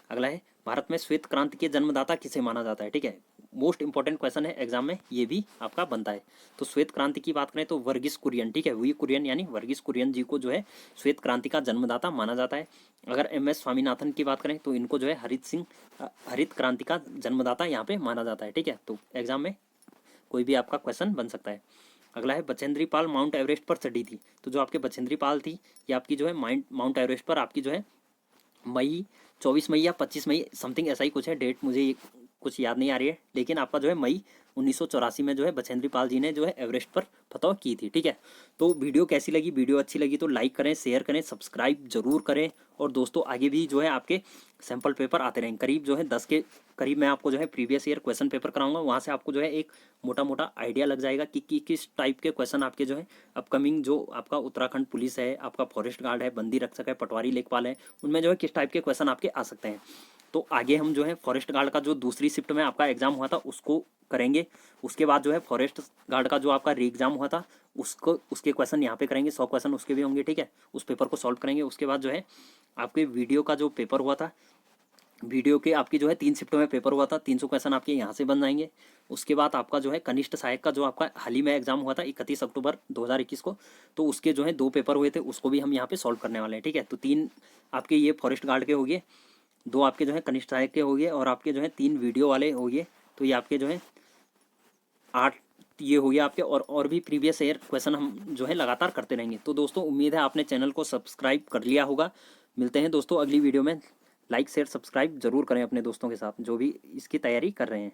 अगला है, भारत में श्वेत क्रांति के जन्मदाता किसे माना जाता है? ठीक है, मोस्ट इंपॉर्टेंट क्वेश्चन है, एग्जाम में ये भी आपका बनता है। तो श्वेत क्रांति की बात करें तो वर्गीस कुरियन, ठीक है, वी कुरियन यानी वर्गीस कुरियन जी को जो है श्वेत क्रांति का जन्मदाता माना जाता है। अगर MS स्वामीनाथन की बात करें तो इनको जो है हरित क्रांति का जन्मदाता यहाँ पे माना जाता है। ठीक है, तो एग्जाम में कोई भी आपका क्वेश्चन बन सकता है। अगला है, बचेंद्री पाल माउंट एवरेस्ट पर चढ़ी थी। तो जो आपके बचेंद्री पाल थी ये आपकी जो है माउंट एवरेस्ट पर आपकी जो है मई 24 मई या 25 मई समथिंग ऐसा ही कुछ है, डेट मुझे कुछ याद नहीं आ रही है, लेकिन आपका जो है मई 1984 में जो है बचेंद्री पाल जी ने जो है एवरेस्ट पर फतह की थी। ठीक है, तो वीडियो कैसी लगी? वीडियो अच्छी लगी तो लाइक करें, शेयर करें, सब्सक्राइब जरूर करें। और दोस्तों आगे भी जो है आपके सैम्पल पेपर आते रहेंगे, करीब जो है 10 के करीब मैं आपको जो है प्रीवियस ईयर क्वेश्चन पेपर कराऊंगा। वहाँ से आपको जो है एक मोटा मोटा आइडिया लग जाएगा कि किस टाइप के क्वेश्चन आपके जो है अपकमिंग, जो आपका उत्तराखंड पुलिस है, आपका फॉरेस्ट गार्ड है, बंदी रक्षक है, पटवारी लेखपाल है, उनमें जो है किस टाइप के क्वेश्चन आपके आ सकते हैं। तो आगे हम जो है फॉरेस्ट गार्ड का जो दूसरी शिफ्ट में आपका एग्जाम हुआ था उसको करेंगे। उसके बाद जो है फॉरेस्ट गार्ड का जो आपका री एग्जाम हुआ था उसके क्वेश्चन यहाँ पे करेंगे, 100 क्वेश्चन उसके भी होंगे। ठीक है, उस पेपर को सॉल्व करेंगे। उसके बाद जो है आपके वीडियो का जो पेपर हुआ था, वीडियो के आपकी जो है 3 शिफ्टों में पेपर हुआ था, 300 क्वेश्चन आपके यहाँ से बन जाएंगे। उसके बाद आपका जो है कनिष्ठ सहायक का जो आपका हाल ही में एग्जाम हुआ था 31 अक्टूबर 2021 को, तो उसके जो है 2 पेपर हुए थे, उसको भी हम यहाँ पे सॉल्व करने वाले हैं। ठीक है, तो 3 आपके ये फॉरेस्ट गार्ड के हो गए, 2 आपके जो है कनिष्ठ सहायक के हो गए, और आपके जो है 3 वीडियो वाले हो गए। तो ये आपके जो है 8 ये हो गया आपके, और भी प्रीवियस ईयर क्वेश्चन हम जो है लगातार करते रहेंगे। तो दोस्तों उम्मीद है आपने चैनल को सब्सक्राइब कर लिया होगा। मिलते हैं दोस्तों अगली वीडियो में। लाइक शेयर सब्सक्राइब जरूर करें अपने दोस्तों के साथ जो भी इसकी तैयारी कर रहे हैं।